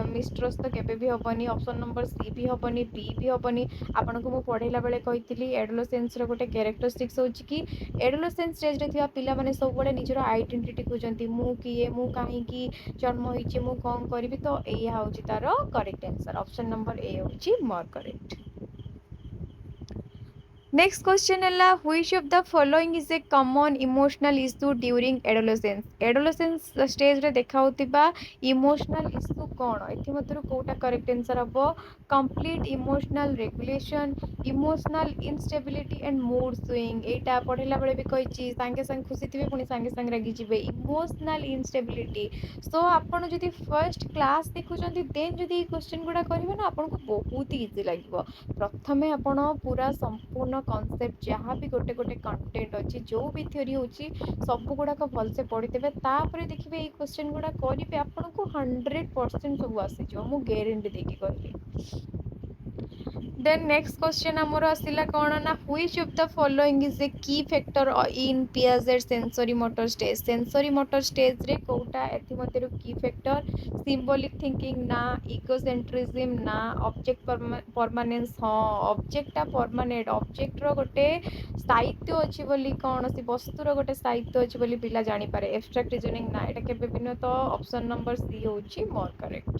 मिसट्रस्ट तो केबे भी हेनी ऑप्शन नंबर सी भी हेनी बी भी हेनी आपन को पढ़ेला बेले कही एडोलेसेंस रो गोटे कैरेक्टरिस्टिक्स होची कि एडोलेसेंस स्टेज रे थिया पिला माने सब बड़े निजर आइडेंटिटी खोजंती मु किए मु काहे की जन्म होइछि मु कोन करबी तो एया होची तार correct answer option number A होची मोर करेक्ट नेक्स्ट क्वेश्चन है which of the following is a common emotional issue during adolescence adolescence stage रे देखा होतिबा इमोशनल इश्यू कौन एथि मधुर कोटा करेक्ट आंसर हबो complete emotional regulation emotional instability and mood swing एटा पढ़ेला बेले भी कहिछि संगे संग खुशी थिबे पुनी संगे संग रागी जिबे इमोशनल इनस्टेबिलिटी सो आपण जदि फर्स्ट क्लास देखुचंती देन जदि क्वेश्चन गुडा करिवे ना आपन को बहुत इजी लागिवो प्रथमे आपण पूरा संपूर्ण कॉन्सेप्ट जहाँ भी गोटे गोटे कंटेंट अच्छी जो भी थ्योरी होची सब गुड़ाक भलसे पढ़ीदेवे तापर देखिए ये क्वेश्चन गुड़ा करेंगे आपको 100% सब आसीज मु गारंटी देकी कहली Then next question ଆମର ଆସିଲା କ'ଣ ନା which of the following is a key factor in Piaget's sensory motor stage? sensory motor stage ରେ କୋଉଟା ଏଥିମଧ୍ୟରୁ key factor? symbolic thinking ନା, egocentrism ନା, object permanence? ହଁ, objectଟା permanent, objectର ଗୋଟେ ସ୍ଥାୟିତ୍ୱ ଅଛି ବୋଲି କ'ଣ, ସେ ବସ୍ତୁର ଗୋଟେ ସ୍ଥାୟିତ୍ୱ ଅଛି ବୋଲି ପିଲା ଜାଣିପାରେ। abstract reasoning ନା, ଏଇଟା କେବେ ବି ନୁହଁ। ତ ଅପସନ୍ ନମ୍ବର ସି ହେଉଛି ମୋର କରେକ୍ଟ।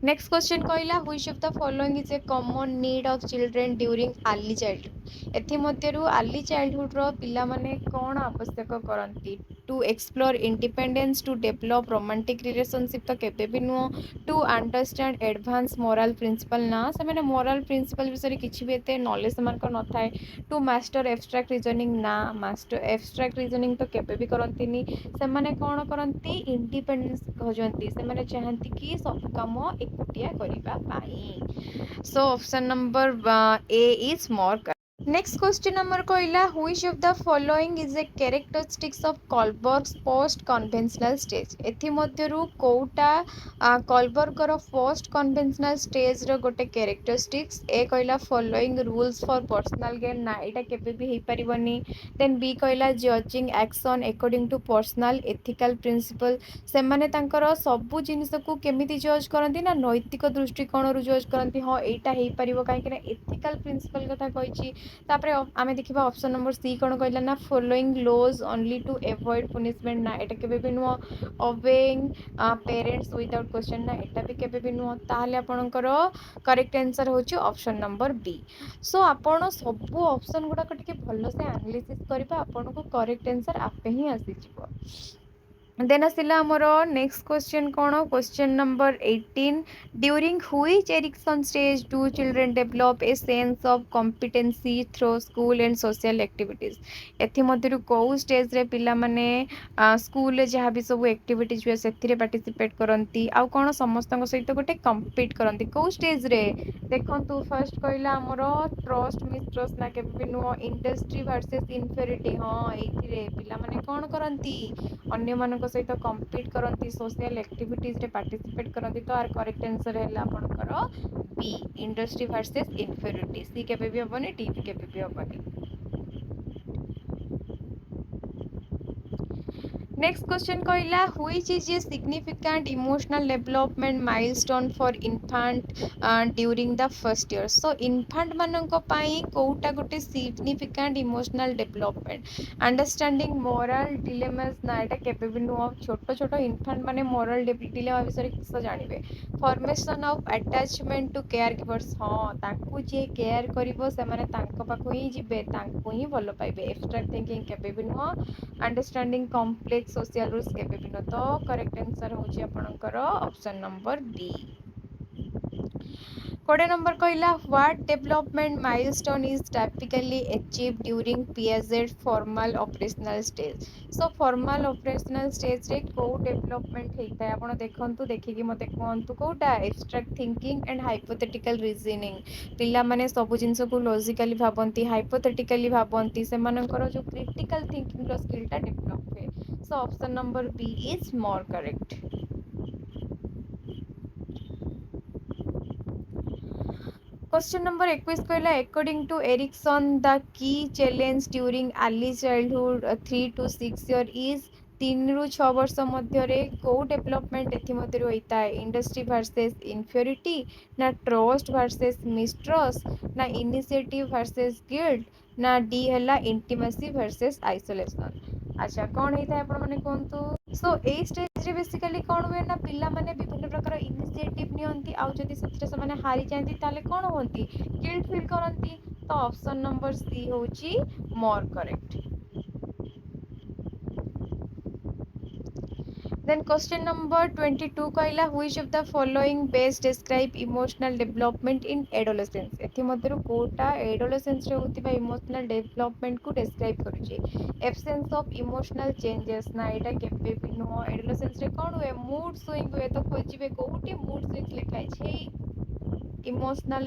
Next question କହିଲା which of the following is a common need of children during early childhood? ଏଥିମଧ୍ୟରୁ early childhood ର ପିଲାମାନେ କ'ଣ ଆବଶ୍ୟକ କରନ୍ତି? to explore independence, to develop romantic relationship ତ କେବେ ବି ନୁହଁ, to understand advanced moral principle ନା, ସେମାନେ moral principle ବିଷୟରେ କିଛି ବି ଏତେ knowledge ସେମାନଙ୍କର ନଥାଏ। to master abstract reasoning ନା, master abstract reasoning ତ କେବେ ବି କରନ୍ତିନି। ସେମାନେ କ'ଣ କରନ୍ତି? independence ଖୋଜନ୍ତି, ସେମାନେ ଚାହାନ୍ତି କି ସବୁ କାମ ଏକୁଟିଆ କରିବା ପାଇଁ। so option number A is more correct. Next question ଆମର କହିଲା which of the following is a characteristics of Kohlberg's post conventional stage? ଏଥିମଧ୍ୟରୁ କୋଉଟା କଲବର୍ଗର post conventional stage ର ଗୋଟେ characteristics? A କହିଲା following rules for personal gain ନା, ଏଇଟା କେବେ ବି ହେଇପାରିବନି। then B କହିଲା judging action according to personal ethical principle, ସେମାନେ ତାଙ୍କର ସବୁ ଜିନିଷକୁ କେମିତି ଜଜ୍ କରନ୍ତି ନା ନୈତିକ ଦୃଷ୍ଟିକୋଣରୁ ଜଜ୍ କରନ୍ତି। ହଁ, ଏଇଟା ହେଇପାରିବ କାହିଁକି ନା ଏଥିକାଲ ପ୍ରିନ୍ସିପାଲ କଥା କହିଛି। ତାପରେ ଆମେ ଦେଖିବା ଅପସନ୍ ନମ୍ବର ସି କ'ଣ କହିଲା ନା following ଲୋଜ୍ only to avoid punishment ନା, ଏଇଟା କେବେ ବି ନୁହଁ। obeying parents without question ନା, ଏଇଟା ବି କେବେ ବି ନୁହଁ। ତାହେଲେ ଆପଣଙ୍କର କରେକ୍ଟ ଆନ୍ସର୍ ହେଉଛି ଅପସନ୍ ନମ୍ବର ବି। ସୋ ଆପଣ ସବୁ ଅପସନ୍ ଗୁଡ଼ାକ ଟିକେ ଭଲସେ ଆନାଲିସିସ୍ କରିବା, ଆପଣଙ୍କୁ କରେକ୍ଟ ଆନ୍ସର୍ ଆପେ ହିଁ ଆସିଯିବ। ଦେନ୍ ଆସିଲା ଆମର ନେକ୍ସଟ କ୍ୱେଶ୍ଚନ୍ କ'ଣ, question number 18 during which Erikson stage do children develop a sense of competency through school and social activities? ଏଥିମଧ୍ୟରୁ କେଉଁ ଷ୍ଟେଜ୍ରେ ପିଲାମାନେ ସ୍କୁଲରେ ଯାହା ବି ସବୁ ଆକ୍ଟିଭିଟିଜ୍ ହୁଏ ସେଥିରେ ପାର୍ଟିସିପେଟ୍ କରନ୍ତି, ଆଉ କ'ଣ ସମସ୍ତଙ୍କ ସହିତ ଗୋଟେ କମ୍ପିଟ୍ କରନ୍ତି, କେଉଁ ଷ୍ଟେଜ୍ରେ? ଦେଖନ୍ତୁ ଫାର୍ଷ୍ଟ କହିଲା ଆମର ଟ୍ରଷ୍ଟ ମିସଟ୍ରଷ୍ଟ ନା, କେବେ ବି ନୁହଁ। ଇଣ୍ଡଷ୍ଟ୍ରି ଭର୍ସେସ୍ ଇନଫେରିଟି, ହଁ ଏଇଥିରେ ପିଲାମାନେ କ'ଣ କରନ୍ତି? ଅନ୍ୟମାନଙ୍କ ସହିତ କମ୍ପିଟ୍ କରନ୍ତି, ସୋସିଆଲ ଆକ୍ଟିଭିଟିଜ୍ରେ ପାର୍ଟିସିପେଟ୍ କରନ୍ତି। ତ ଆର କରେକ୍ଟ ଆନ୍ସର୍ ହେଲା ଆପଣଙ୍କର ବି, ଇଣ୍ଡଷ୍ଟ୍ରି ଭର୍ସେସ୍ ଇନଫେରିଟି। ସି କେବେ ବି ହେବନି, ଡି ବି କେବେ ବି ହେବନି। ନେକ୍ସଟ କ୍ୱେଶ୍ଚନ୍ କହିଲା which is a significant emotional development milestone for infant during the first year? so infant ମାନଙ୍କ ପାଇଁ କୋଉଟା ଗୋଟେ significant emotional development? understanding moral dilemmas ନା, ଏଇଟା କେବେ ବି ନୁହଁ। ଛୋଟ ଛୋଟ ଇନଫାଣ୍ଟ ମାନେ moral dilemma ବିଷୟରେ କିସ ଜାଣିବେ। formation of attachment to caregivers, ହଁ ତାଙ୍କୁ ଯିଏ କେୟାର କରିବ ସେମାନେ ତାଙ୍କ ପାଖକୁ ହିଁ ଯିବେ, ତାଙ୍କୁ ହିଁ ଭଲ ପାଇବେ। abstract thinking କେବେ ବି ନୁହଁ। understanding complex social rules କେବେ ବି ନୁହଁ। ତ କରେକ୍ଟ ଆନ୍ସର୍ ହେଉଛି ଆପଣଙ୍କର ଅପସନ୍ ନମ୍ବର ଡି। 20 ନମ୍ବର କହିଲା what development milestone is typically achieved during Piaget's formal operational stage? so formal operational stage ରେ କୋଉ ଡେଭଲପମେଣ୍ଟ ହେଇଥାଏ ଆପଣ ଦେଖନ୍ତୁ, ଦେଖିକି ମୋତେ କୁହନ୍ତୁ କୋଉଟା? abstract thinking and hypothetical reasoning, ପିଲାମାନେ ସବୁ ଜିନିଷକୁ ଲଜିକାଲି ଭାବନ୍ତି, ହାଇପୋଥେଟିକାଲି ଭାବନ୍ତି, ସେମାନଙ୍କର ଯେଉଁ କ୍ରିଟିକାଲ ଥିଙ୍କିଂର ସ୍କିଲ୍ଟା ଡେଭଲପ୍ ହୁଏ। so option number B is more correct. Question number 21 କହିଲା according to Erikson the key challenge during early childhood 3 to 6 year is 3 ରୁ 6 ବର୍ଷ ମଧ୍ୟରେ କୋଉ ଡେଭଲପମେଣ୍ଟ ଏଥିମଧ୍ୟରୁ ହୋଇଥାଏ? ଇଣ୍ଡଷ୍ଟ୍ରି ଭର୍ସେସ୍ ଇନଫିରିଟି ନା, ଟ୍ରଷ୍ଟ ଭର୍ସେସ୍ ମିସଟ୍ରଷ୍ଟ ନା, ଇନିସିଏଟିଭ୍ ଭର୍ସେସ୍ ଗିଲ୍ଟ ନା, ଡି ହେଲା ଇଣ୍ଟିମାସି ଭର୍ସେସ୍ ଆଇସୋଲେସନ୍। ଆଚ୍ଛା, କ'ଣ ହେଇଥାଏ ଆପଣମାନେ କୁହନ୍ତୁ। ସୋ ଏଇ ଷ୍ଟେଜ୍ରେ ବେସିକାଲି କ'ଣ ହୁଏ ନା ପିଲାମାନେ ବିଭିନ୍ନ ପ୍ରକାର ଇନିସିଏଟିଭ୍ ନିଅନ୍ତି, ଆଉ ଯଦି ସେଥିରେ ସେମାନେ ହାରିଯାଆନ୍ତି ତାହେଲେ କ'ଣ ହୁଅନ୍ତି? ଗିଲ୍ଟ ଫିଲ୍ କରନ୍ତି। ତ ଅପସନ୍ ନମ୍ବର ସି ହେଉଛି ମୋର କରେକ୍ଟ। Then question number 22 କହିଲା which of the following best describe emotional development in adolescence? ଏଥିମଧ୍ୟରୁ କୋଉଟା adolescenceରେ ହେଉଥିବା emotional developmentକୁ describe କରୁଛି? absence of emotional changes ନା, ଏଇଟା କେବେ ବି ନୁହଁ। adolescenceରେ କ'ଣ ହୁଏ? mood swing ହୁଏ। ତ ଖୋଜିବେ କୋଉଠି mood swings ଲେଖା ହେଇଛି, ଇମୋସନାଲ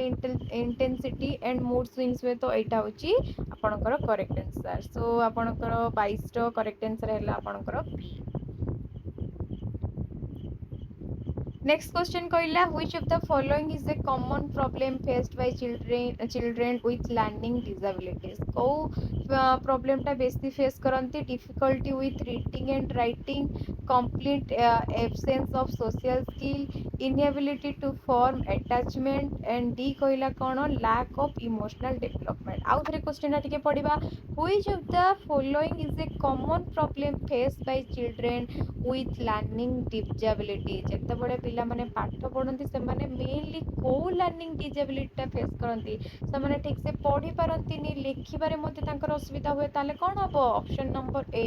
ଇଣ୍ଟେନ୍ସିଟି ଆଣ୍ଡ ମୁଡ୍ ସ୍ୱିଙ୍ଗସ୍ ହୁଏ। ତ ଏଇଟା ହେଉଛି ଆପଣଙ୍କର କରେକ୍ଟ ଆନ୍ସର୍। ସୋ ଆପଣଙ୍କର 22ର କରେକ୍ଟ ଆନ୍ସର୍ ହେଲା ଆପଣଙ୍କର ବି। नेक्स्ट क्वेश्चन कहला which of the following is a common problem faced by children with learning disabilities को प्रॉब्लम टा बेसी फेस करंती difficulty with reading and writing complete absence of social skill inability to form attachment and D कहला कोन lack of emotional development आउ थरे question टिके पढ़िबा which of the following is a common problem faced by children with learning disability जेतेबेले पिला माने पाठ पढ़ती से मेनली कौ लर्निंग डिसेबिलिटी फेस करती से ठीक से पढ़ी पारती लिखिबारे असुविधा हुए ताले कौन हम option number a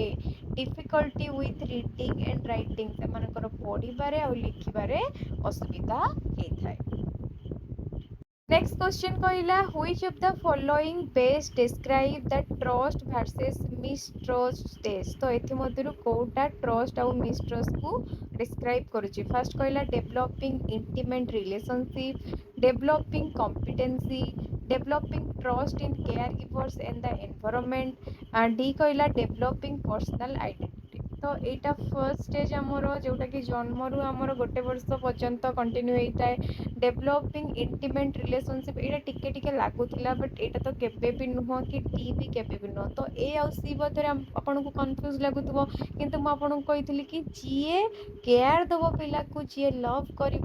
difficulty with reading and writing से पढ़िबारे और लिखिबारे असुविधा होता है। नेक्स्ट क्वेश्चन कहला which of the following best describe the trust versus mistrust stage तो एथि मध्यरु कोटा ट्रस्ट और मिसट्रस्ट को डिस्क्राइब करूची फर्स्ट कहला developing intimate relationship developing competency developing trust in care givers and the environment D कहला developing personal identity तो यहाँ फर्स्ट स्टेज आमर जोटा कि जन्मरू आमर गोटे वर्ष पर्यंत कंटिन्यू होता है डेवलपिंग इंटीमेट रिलेशनशिप यहाँ टिके टिके लगुला बट यहाँ तो केबे भी नुह कि टी भी केबे भी नुह तो ए आउ सी मध्य आपको कन्फ्यूज लगुव किंतु मुझे कही कि जीए केयर दब पिला को जी लव कर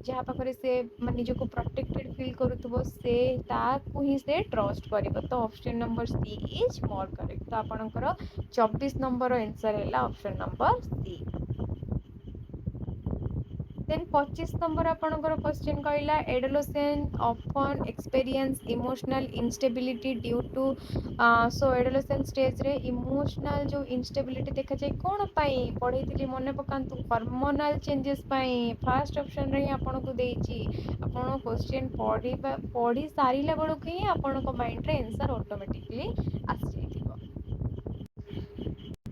जहाँ पाखे से निजक प्रोटेक्टेड फील करुव से ही से ट्रस्ट कर तो option number C is more correct तो आपणकर 24 नंबर आंसर है option number C. Then 25 number आपणकर क्वेश्चन कहला adolescent often experience emotional instability due to so adolescent stage रे इमोशनल जो इंस्टेबिलिटी देखा जाए कौन पाई पढ़ी थी मन पकातु हार्मोनल चेंजेस पाई फर्स्ट ऑप्शन रे आपन को देछि आपन क्वेश्चन पढ़ी सारिला बेलू ही आपन को माइंड रे आंसर ऑटोमेटिकली आसी जाइथिबो।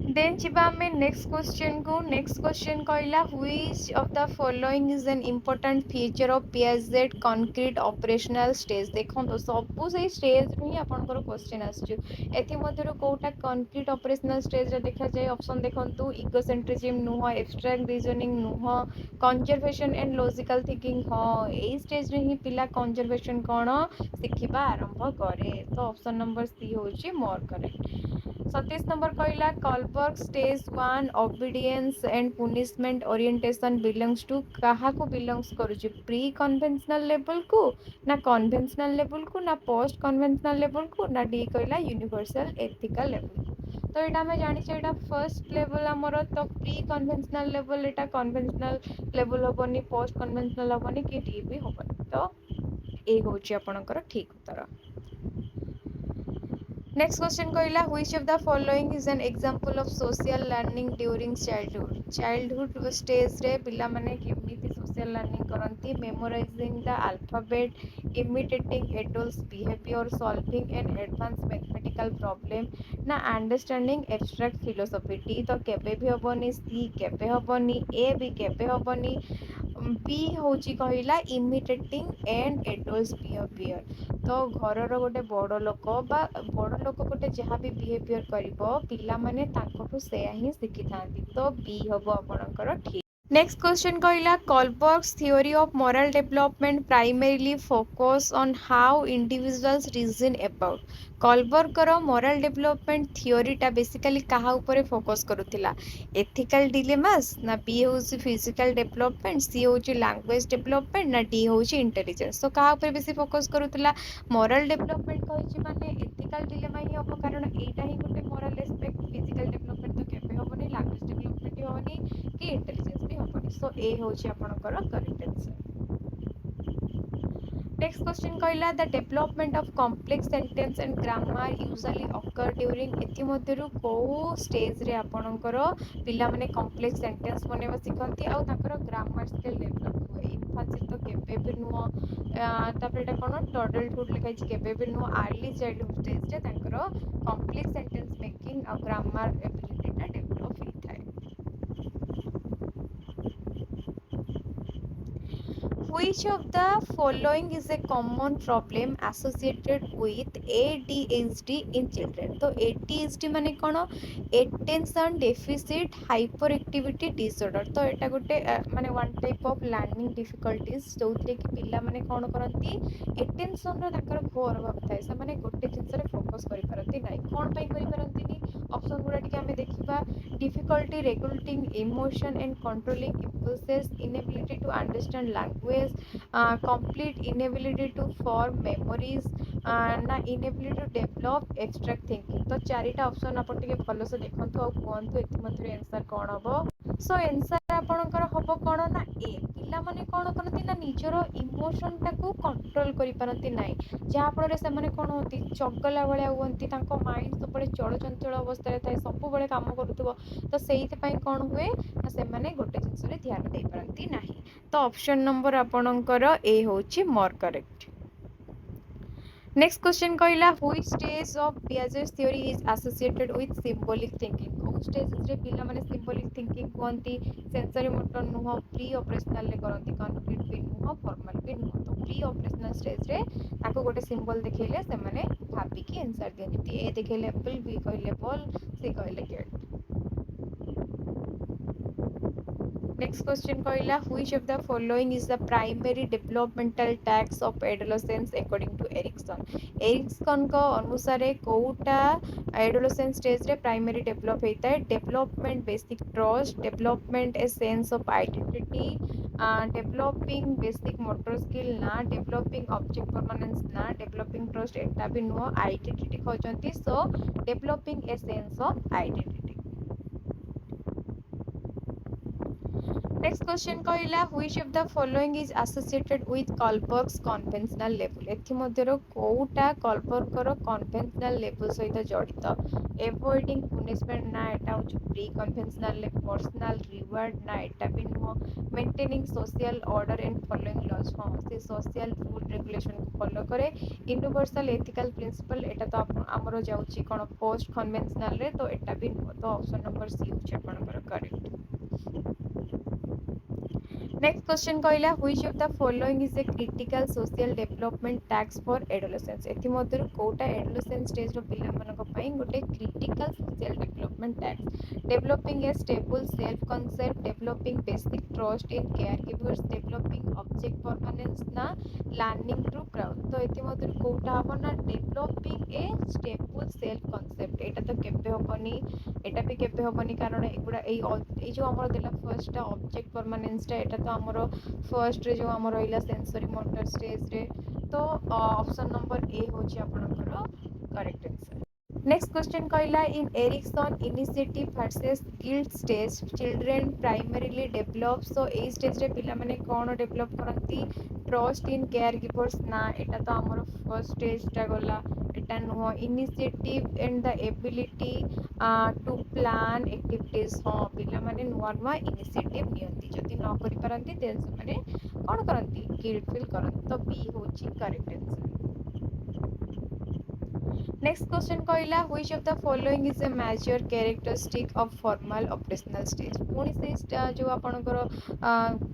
देन जीवा आमे नेक्स्ट क्वेश्चन को नेक्स्ट क्वेश्चन कहला which of the following is an important feature of Piaget concrete operational stage देखो तो सब से स्टेज रु ही आपनकर क्वेश्चन आछियो एथि मध्यरु कोटा कंक्रीट ऑपरेशनल स्टेज रे देखा जाय ऑप्शन देखंतु इगोसेंट्रिज्म नुह एब्स्ट्रैक्ट रीजनिंग नुह कंजर्वेशन एंड लॉजिकल थिंकिंग हां ए स्टेज रे ही पिला कंजर्वेशन कोन सिखिबा आरंभ करे तो ऑप्शन नंबर सी होची मोर करेक्ट। 27 नंबर कहला Kohlberg stage 1 obedience and punishment orientation belongs to कहा को बिलोंग्स करूची प्री कन्वेंशनल लेवल को ना कन्वेंशनल लेवल को ना पोस्ट कन्वेंशनल लेवल को ना डी कहला यूनिवर्सल एथिकल लेवल को तो यहाँ आम जानी यहाँ फर्स्ट लेवल आमर तो प्री कन्वेंशनल लेवल यहाँ कन्वेंशनल लेवल हेनी पोस्ट कन्वेंशनल हेनी कि डी भी हेनी तो ये हूँ आपणकर ठीक उत्तर। नेक्स्ट क्वेश्चन कहला which of the following is an example of social learning during childhood stage रे पिला माने केमिति सोशल लर्निंग करंती memorizing the alphabet imitating adults behavior solving an advance mathematical problem ना अंडरस्टैंडिंग एब्स्ट्रैक्ट फिलोसफी डी तो केबे भी हबनी सी केबे हबनी ए भी केबे हबनी बी होची कहला इमिटेटिंग एंड एडल्ट्स बिहेवियर तो घरर गोटे बड़ लोक बा बड़ लोक गोटे जहाँ भी बिहेवियर करिवो पिला माने तांकठु सेया ही शिखि थांती तो बी हबो आपणकर ठीक। नेक्स्ट क्वेश्चन कहला Kohlberg's theory of moral development primarily focus on how individuals reason about कॉलबर्गर मोरल डेवलपमेंट थ्योरीटा बेसिकली कहा ऊपर फोकस करुथिला एथिकल डिलेमास ना बी होची फिजिकल डेवलपमेंट सी होची लैंग्वेज डेवलपमेंट ना डी होची इंटेलिजेंस तो कहा ऊपर बेसी फोकस करुथिला मोरल डेवलपमेंट कहिछि माने एथिकल डिलेमा ही हो कारण एटा ही गोटे मोरल एस्पेक्ट फिजिकल डेवलपमेंट तो केबे होबनी लैंग्वेज डेवलपमेंट होबनी कि इंटेलिजेंस भी होबनी सो ए होची आपनकर करेक्ट आंसर। नेक्स्ट क्वेश्चन कहला the development of complex sentence and grammar usually occur during एथि मध्यरु को स्टेज रे आपनकर पिला माने कॉम्प्लेक्स सेंटेंस बनेबा सिखंती आ ताकर ग्रामर स्किल डेवलप हुए इनफैक्ट तो केबे भी नुह तापर एटा कोन टडल्टहुड लिखाइ छि केबे भी नुह अर्ली चाइल्डहुड स्टेज रे ताकर कॉम्प्लेक्स सेंटेंस मेकिंग आ ग्रामर एबिलिटीटा डेवलप होइथाय। Which of the following is a common problem associated with ADHD in children? तो ADHD माने कौन? Attention deficit hyperactivity disorder. तो एटा गोटे माने one type of learning difficulties जो कि पिला माने कौन करती attention रो ताकर घोर अभाव थाए से माने गोटे जिंस रे फोकस करि पारती नाही कोन पई करि पारती नी ऑप्शन गुडा टिके हमें देखिबा difficulty regulating emotion and controlling impulses, inability to understand language, complete inability to form memories, ना inability to develop abstract thinking. तो चारिटा ऑप्शन आपण टिके भलो से देखंतु आ कोंतु एति मथुरे आंसर कोन हबो सो आंसर आपणकर हबो कोन ना ए पिला माने कोन करती ना निजरो इमोशन टाकू कंट्रोल करि पारती नाही जहा फल से माने कोन होती चगला भलिया होती तांको माइंड सब बळे चळचंचळ अवस्था रे थाए सब बळे काम करूथबो तो सेहित पई कोन हुए ना से माने गोटे जिंस रे ध्यान दे पारती नाही तो ऑप्शन नंबर आपणकर ए होची मोर करेक्ट नेक्स्ट क्वेश्चन कहला which stage of Piaget's theory is associated with symbolic thinking को स्टेज रे पिला माने सिंबॉलिक थिंकिंग कोंती सेंसरी मोटर नुह प्री ऑपरेशनल ले करंती कॉन्क्रीट भी नुह फॉर्मल भी नुह तो प्री ऑपरेशनल स्टेज रे ताको गोटे सिंबल देखैले से माने भाबी की आंसर देनी ए देखैले एप्पल बी कहले बॉल सी कहले गेट Next question कहला which of the following is the primary developmental task of adolescence according to Erikson. Erikson को अनुसार कोटा adolescence stage रे primary develop होता है development basic trust, development a sense of identity, developing basic motor skill ना developing object permanence ना developing trust एटा भी नुह identity खोजंती so developing a sense of identity. Next question कहला which of the following is associated with Kohlberg's conventional level एथि मध्यरो कोउटा कॉलबर्गर conventional level सहित जड़ित avoiding punishment ना एटा होची प्री कन्वेंशनल पर्सनल रिवार्ड ना एटा भी नुह maintaining social order and following laws हां से सोशल रूल रेगुलेशन को फॉलो करे यूनिवर्सल एथिकल प्रिंसिपल एटा तो हमरो जाउची कोन पोस्ट कन्वेंशनल रे तो एटा भी नुह तो ऑप्शन नंबर सी होची आपनकर करेक्ट नेक्स्ट क्वेश्चन कहला which of the following is a critical social development task for adolescence एथि मध्यरु कोटा एडोलेसेंस स्टेज रो पिला मानक पई गोटे critical social development task developing a stable self concept developing basic trust in caregivers developing object permanence ना learning through crowd तो एथि मध्यरु कोटा हबो ना developing a stable self concept एटा तो केबे होबनी एटा भी केबे होबनी कारण एगुडा ए जो हमर देला फर्स्ट ऑब्जेक्ट परमानेंस टा एटा तो हमर फर्स्ट रे जो हमर रहिला सेंसरी मोटर स्टेज रे तो ऑप्शन नंबर ए होची आपनकर करेक्ट आंसर नेक्स्ट क्वेश्चन कहला in Erikson initiative versus guilt stage children primarily develop so ए स्टेज रे पिला माने कोन डेवलप करंती ट्रस्ट इन केयरगिवर्स ना एटा तो हमर फर्स्ट स्टेज टा गला एटा नो initiative and the ability to plan activities हाँ पिला माने नुआ नुआ इनिशिएटिव नियंती जदि न करि पारंती देन से माने कोन करंती गिल्ट फील करंती तो बी होची करेक्ट आंसर नेक्स्ट क्वेश्चन कहला which of the following is a major characteristic of formal operational stage पुणी से जो आपनकर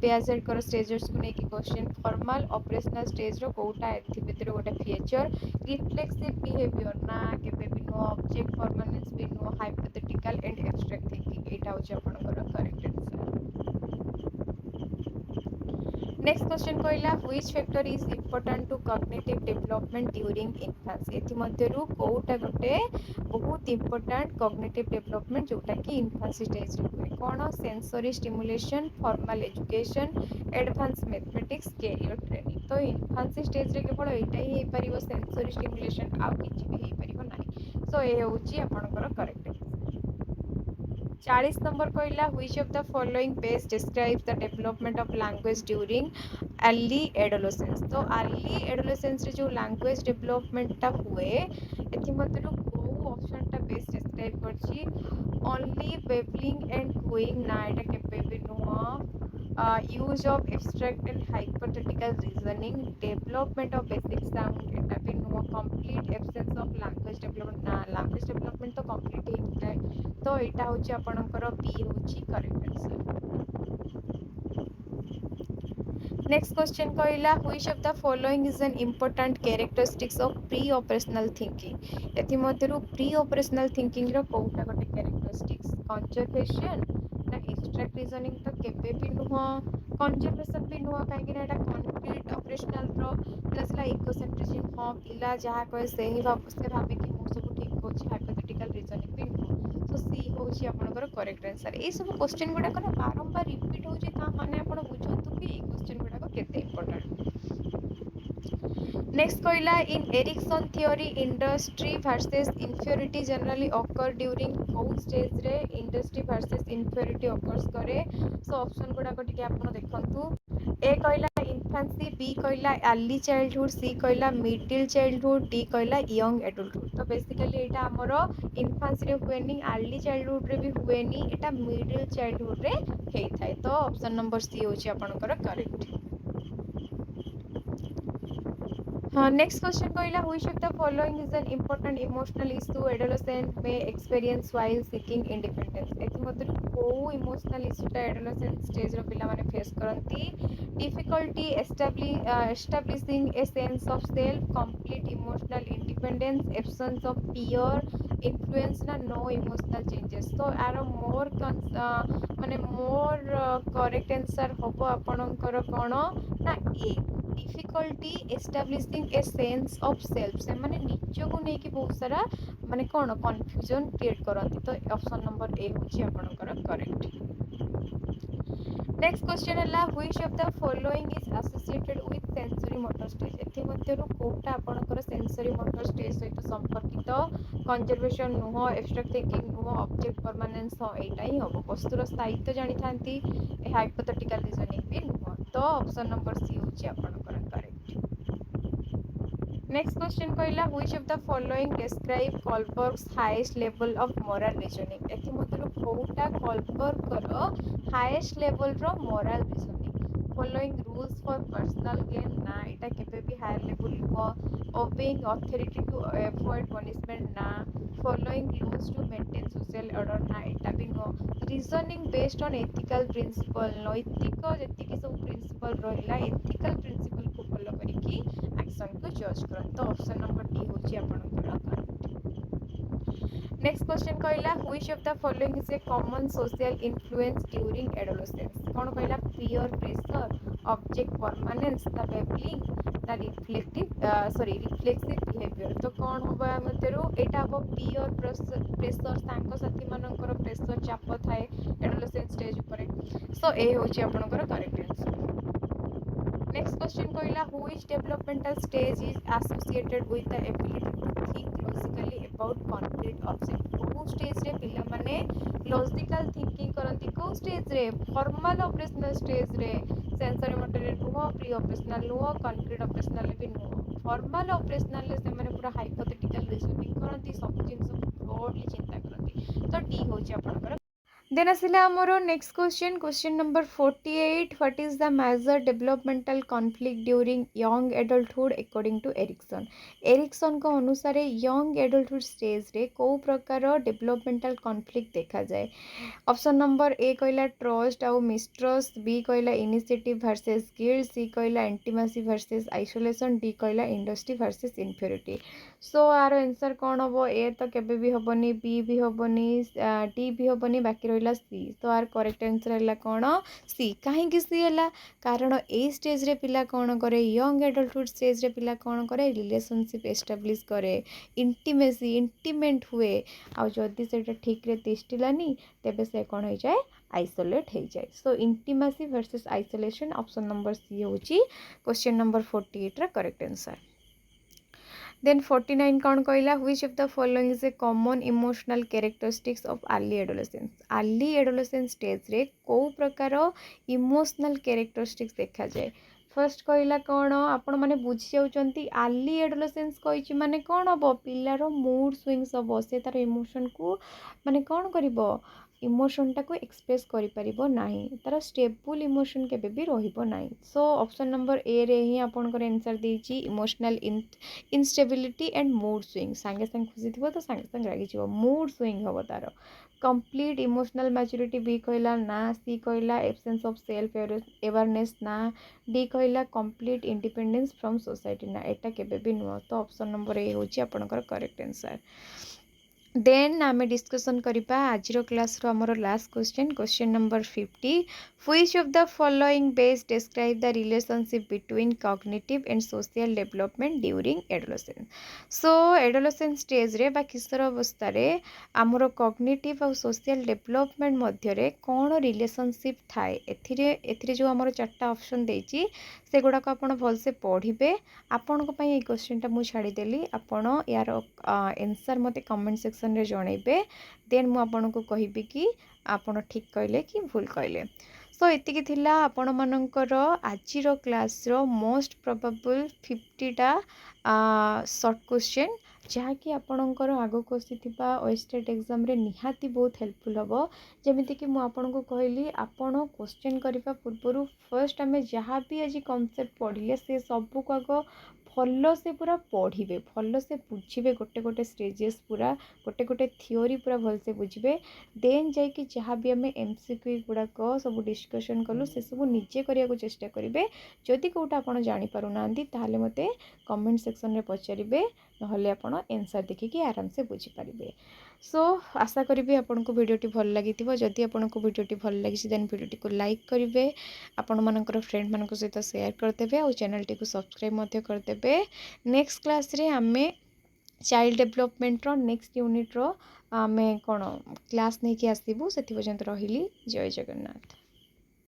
पेजेड कर स्टेजेस को नेकी क्वेश्चन फॉर्मल ऑपरेशनल स्टेज रो कोटा एथि भितर गोटे फीचर रिफ्लेक्सिव बिहेवियर ना केबे भी नो ऑब्जेक्ट परमानेंस भी no hypothetical and abstract thinking एटा होची आपनकर करेक्ट आंसर नेक्स्ट क्वेश्चन कहला which factor is important to cognitive development during infancy एथि मध्यरु कोउटा गोटे बहुत इंपोर्टेंट कॉग्निटिव डेवलपमेंट जोटा कि इन्फेंसी स्टेज रे हुए कोन sensory stimulation formal education advanced mathematics career training तो इन्फेंसी स्टेज रे केवल एटा ही हे परिबो सेंसरी स्टिमुलेशन आ किछि भी हे परिबो नाही सो ए होची आपनकर करेक्ट 40 नंबर कहला which of the following page describes the development of language during early adolescence तो अर्ली एडोलेसेंस रे जो लैंग्वेज डेवलपमेंट टा हुए एथि मध्यरु को ऑप्शन टा बेस डिस्क्राइब करछि ओनली बेबलिंग एंड गोइंग ना एटा केबे भी नुआ use of abstract and hypothetical reasoning development of basic sound एटा भी नुआ complete absence of language development ना लैंग्वेज डेवलपमेंट तो कंप्लीट हे तो एटा होची आपनकर बी होची करेक्ट आंसर नेक्स्ट क्वेश्चन कहला which of the following is an important characteristics of pre operational thinking एथि मध्यरु प्री ऑपरेशनल थिंकिंग रो कोउटा गोटे कैरेक्टरिस्टिक्स कंजर्वेशन ना एब्स्ट्रैक्ट रीजनिंग तो केबे भी नुह कंजर्वेशन भी नुह काहे कि एटा कंक्रीट ऑपरेशनल रो प्लस इकोसेंट्रिज्म हां पिला जहा कहे से ही भाबे कि मो सब ठीक होची हाइपोथेटिकल रीजनिंग भी नुह तो सी होची आपनकर करेक्ट आंसर ए सब क्वेश्चन गुडा को बारंबार रिपीट होची ता माने आपण बुझंतु कि ए क्वेश्चन गुडा को केते इंपोर्टेंट नेक्स्ट कहला in Erikson theory industry versus inferiority generally occur during कौ स्टेज रे इंडस्ट्री वर्सेस इंफियोरिटी ऑकर्स करे सो ऑप्शन गुडा को टिके आपण देखंतु ए कहला इन्फेंसी बी कहला अर्ली चाइल्डहुड सी कहला मिडिल चाइल्डहुड डी कहला यंग एडल्टहुड तो बेसिकली एटा हमरो इन्फेंसी रे हुएनी अर्ली चाइल्डहुड रे भी हुएनी एटा मिडिल चाइल्डहुड रे हेई थाए तो ऑप्शन नंबर सी होची आपनकर करेक्ट नेक्स्ट क्वेश्चन कहला which of the following is an important emotional issue adolescent may experience while seeking independence एथि मधुर को इमोशनल इश्यूटा एडोलेसेंट स्टेज रो पिला माने फेस करंती difficulty establishing a sense of self complete emotional independence absence of fear influence ना no emotional changes तो आर मोर माने मोर करेक्ट आंसर होबो आपनकर कोन ना A difficulty establishing a sense of self से माने निज को लेके बहुत सारा माने कौन कन्फ्यूजन क्रिएट करती तो ऑप्शन नंबर ए होची आपनकर करेक्ट नेक्स्ट क्वेश्चन है which of the following is associated with sensory motor stage एथि मध्यरु कोटा आपनकर सेंसरी मोटर स्टेज सहित संपर्कित कंजर्वेशन नुह एब्स्ट्रैक्ट थिंकिंग नुह ऑब्जेक्ट परमानेंस एटा ही हम वस्तुर स्थायित्व जानी थांती ए हाइपोथेटिकल रीजनिंग भी नुह तो ऑप्शन नंबर सी होची आपनकर करेक्ट नेक्स्ट क्वेश्चन कहला which of the following describe Kohlberg's highest level of moral reasoning एथि मध्यरु कोटा कॉलबर्ग करो हाईएस्ट लेवल रो moral reasoning following rules for personal gain ना एटा केबे भी हायर लेवल हो obeying authority to avoid punishment ना following laws to maintain social order ना एटा भी नो reasoning based on ethical principle नैतिक जति कि सब प्रिंसिपल रहिला एथिकल प्रिंसिपल को फॉलो करिकी एक्शन को जज करन तो ऑप्शन नंबर डी होची आपनकर करेक्ट नेक्स्ट क्वेश्चन कहला which of the following is a common social influence during adolescence कौन कहला peer pressure object permanence the babbling the reflexive behaviour तो कौन होबा मध्यरु एटा हो पीयर प्रेशर सांग साथी मानकर प्रेशर चाप थाए एडोलेसेंस स्टेज ऊपर सो ए होची आपनकर करेक्ट आंसर नेक्स्ट क्वेश्चन कहला which developmental stage is associated with the ability to think logically about concrete object को स्टेज रे पिला माने लॉजिकल थिंकिंग करंती को स्टेज रे फॉर्मल ऑपरेशनल स्टेज रे सेंसरी मोटर रे नुह प्री ऑपरेशनल नुह कॉन्क्रीट ऑपरेशनल भी नुह फॉर्मल ऑपरेशनल रे से माने पूरा हाइपोथेटिकल रीजनिंग करंती सब जिंस ब्रॉडली चिंता करंती तो डी होची आपनकर देन आसिला हमरो next question number 48 what is the major developmental conflict during young adulthood according to Erikson को अनुसार यंग एडल्टहुड स्टेज रे को प्रकार डेवलपमेंटल कॉन्फ्लिक्ट देखा जाए ऑप्शन नंबर ए कहला ट्रस्ट आउ मिस्ट्रस्ट बी कहला इनिशिएटिव वर्सेस गिल्ट सी कहला इंटीमेसी वर्सेस आइसोलेशन डी कहला इंडस्ट्री वर्सेस इन्फियोरिटी सो आर आंसर कौन हम ए तो केबे भी हबनी बी भी हबनी डी भी हबनी बाकी रहा सी तो आर करेक्ट आंसर है कौन सी कहीं सी है कारण ए स्टेज रे पिला कौन करे यंग एडल्टहुड स्टेज रे पिला कौन करे रिलेशनशिप एस्टाब्लिश करे इंटीमेसी इंटीमेट हुए आ जदि से ठीक रे तिष्टिलानी तेबे से कौन हो जाए आइसोलेट हो जाए so intimacy versus isolation option number C होची क्वेश्चन नंबर 48 रा करेक्ट आंसर देन 49 कौन कहला which of the following is a common emotional characteristics of early adolescence stage रे को प्रकार इमोशनल कैरेक्टरिस्टिक्स देखा जाए फर्स्ट कहला कौन आपण माने बुझी जाउचंती अर्ली एडोलेसेंस कहिछि माने कौन हम पिलार मूड स्विंग्स हम से तार इमोशन को माने कौन करिवो इमोशनटा को एक्सप्रेस करि परिबो नाही तार स्टेबल इमोशन केबे भी रहिबो नाही सो ऑप्शन नंबर ए रे ही आपनकर आंसर देछि emotional instability and mood swing सांगे सांग खुशी थी तो सांगे सांग रागी जीव मूड स्विंग हम तार कंप्लीट इमोशनल मैच्योरिटी बी कहला ना सी कहला एब्सेंस ऑफ सेल्फ अवेयरनेस ना डी कहला कहला कंप्लीट इंडिपेंडेंस फ्रॉम सोसाइटी ना एटा केबे भी नुह तो ऑप्शन नंबर ए होची आपनकर करेक्ट आंसर देन आम डिस्कसन करवा आज क्लास रो हमर last question number 50 which of the following base describe the relationship between cognitive and social development during adolescence so adolescence stage रे बा किशोर अवस्था रे हमर कॉग्निटिव और सोशल डेवलपमेंट मध्य रे कोन रिलेशनशिप थाए एथिरे जो हमर चारटा ऑप्शन देछि से गुडा को आपण भल से पढ़िबे आपण को पई ए क्वेश्चन टा मु छाडी देली आपण यार आंसर मते कमेंट सेक्शन रे जणैबे देन मु आपण को कहिबी कि आपण ठीक कहले कि भूल कहले सो एतिकी थिला आपण मानकर आज रो क्लास रो मोस्ट प्रोबेबल 50टा शॉर्ट क्वेश्चन जहाँकि आपणकर आगक आसीथिबा ओएसटेट एग्जाम रे निहाती बहुत हेल्पफुल हम जमीती कि मुझे कहली आपण क्वेश्चन करने पूर्व फर्स्ट आम जहाँ भी आज कॉन्सेप्ट पढ़ले से सबको आग भल से पूरा पढ़े भल से बुझे गोटे गोटे स्टेजेस पूरा गोटे गोटे थियोरी पूरा भल से बुझे देन जाकि जहाँ भी आम एमसीक्यू गुड़ाक सब डिस्कसन कलु से सब निजे करने को चेष्टा करेंगे जदि कौटा आप जापर ना मत कमेंट सेक्शन में पचारे नहले आपण आंसर देखिकी आराम से बुझीपारे सो आशा करी आपन को वीडियोटी भल लगी जदि आपन को वीडियोटी भल लगी देन वीडियोटी को लाइक करेंगे आपण मानकर फ्रेंड मान सहित शेयर करदेवे और चैनल टी को सब्सक्राइब करदेवे नेक्स्ट क्लास रे आमे चाइल्ड डेवलपमेंट रो नेक्स्ट यूनिट रो आमे कोन क्लास नहीं कि आसीबू सेति पर्यंत रहिली जय जगन्नाथ।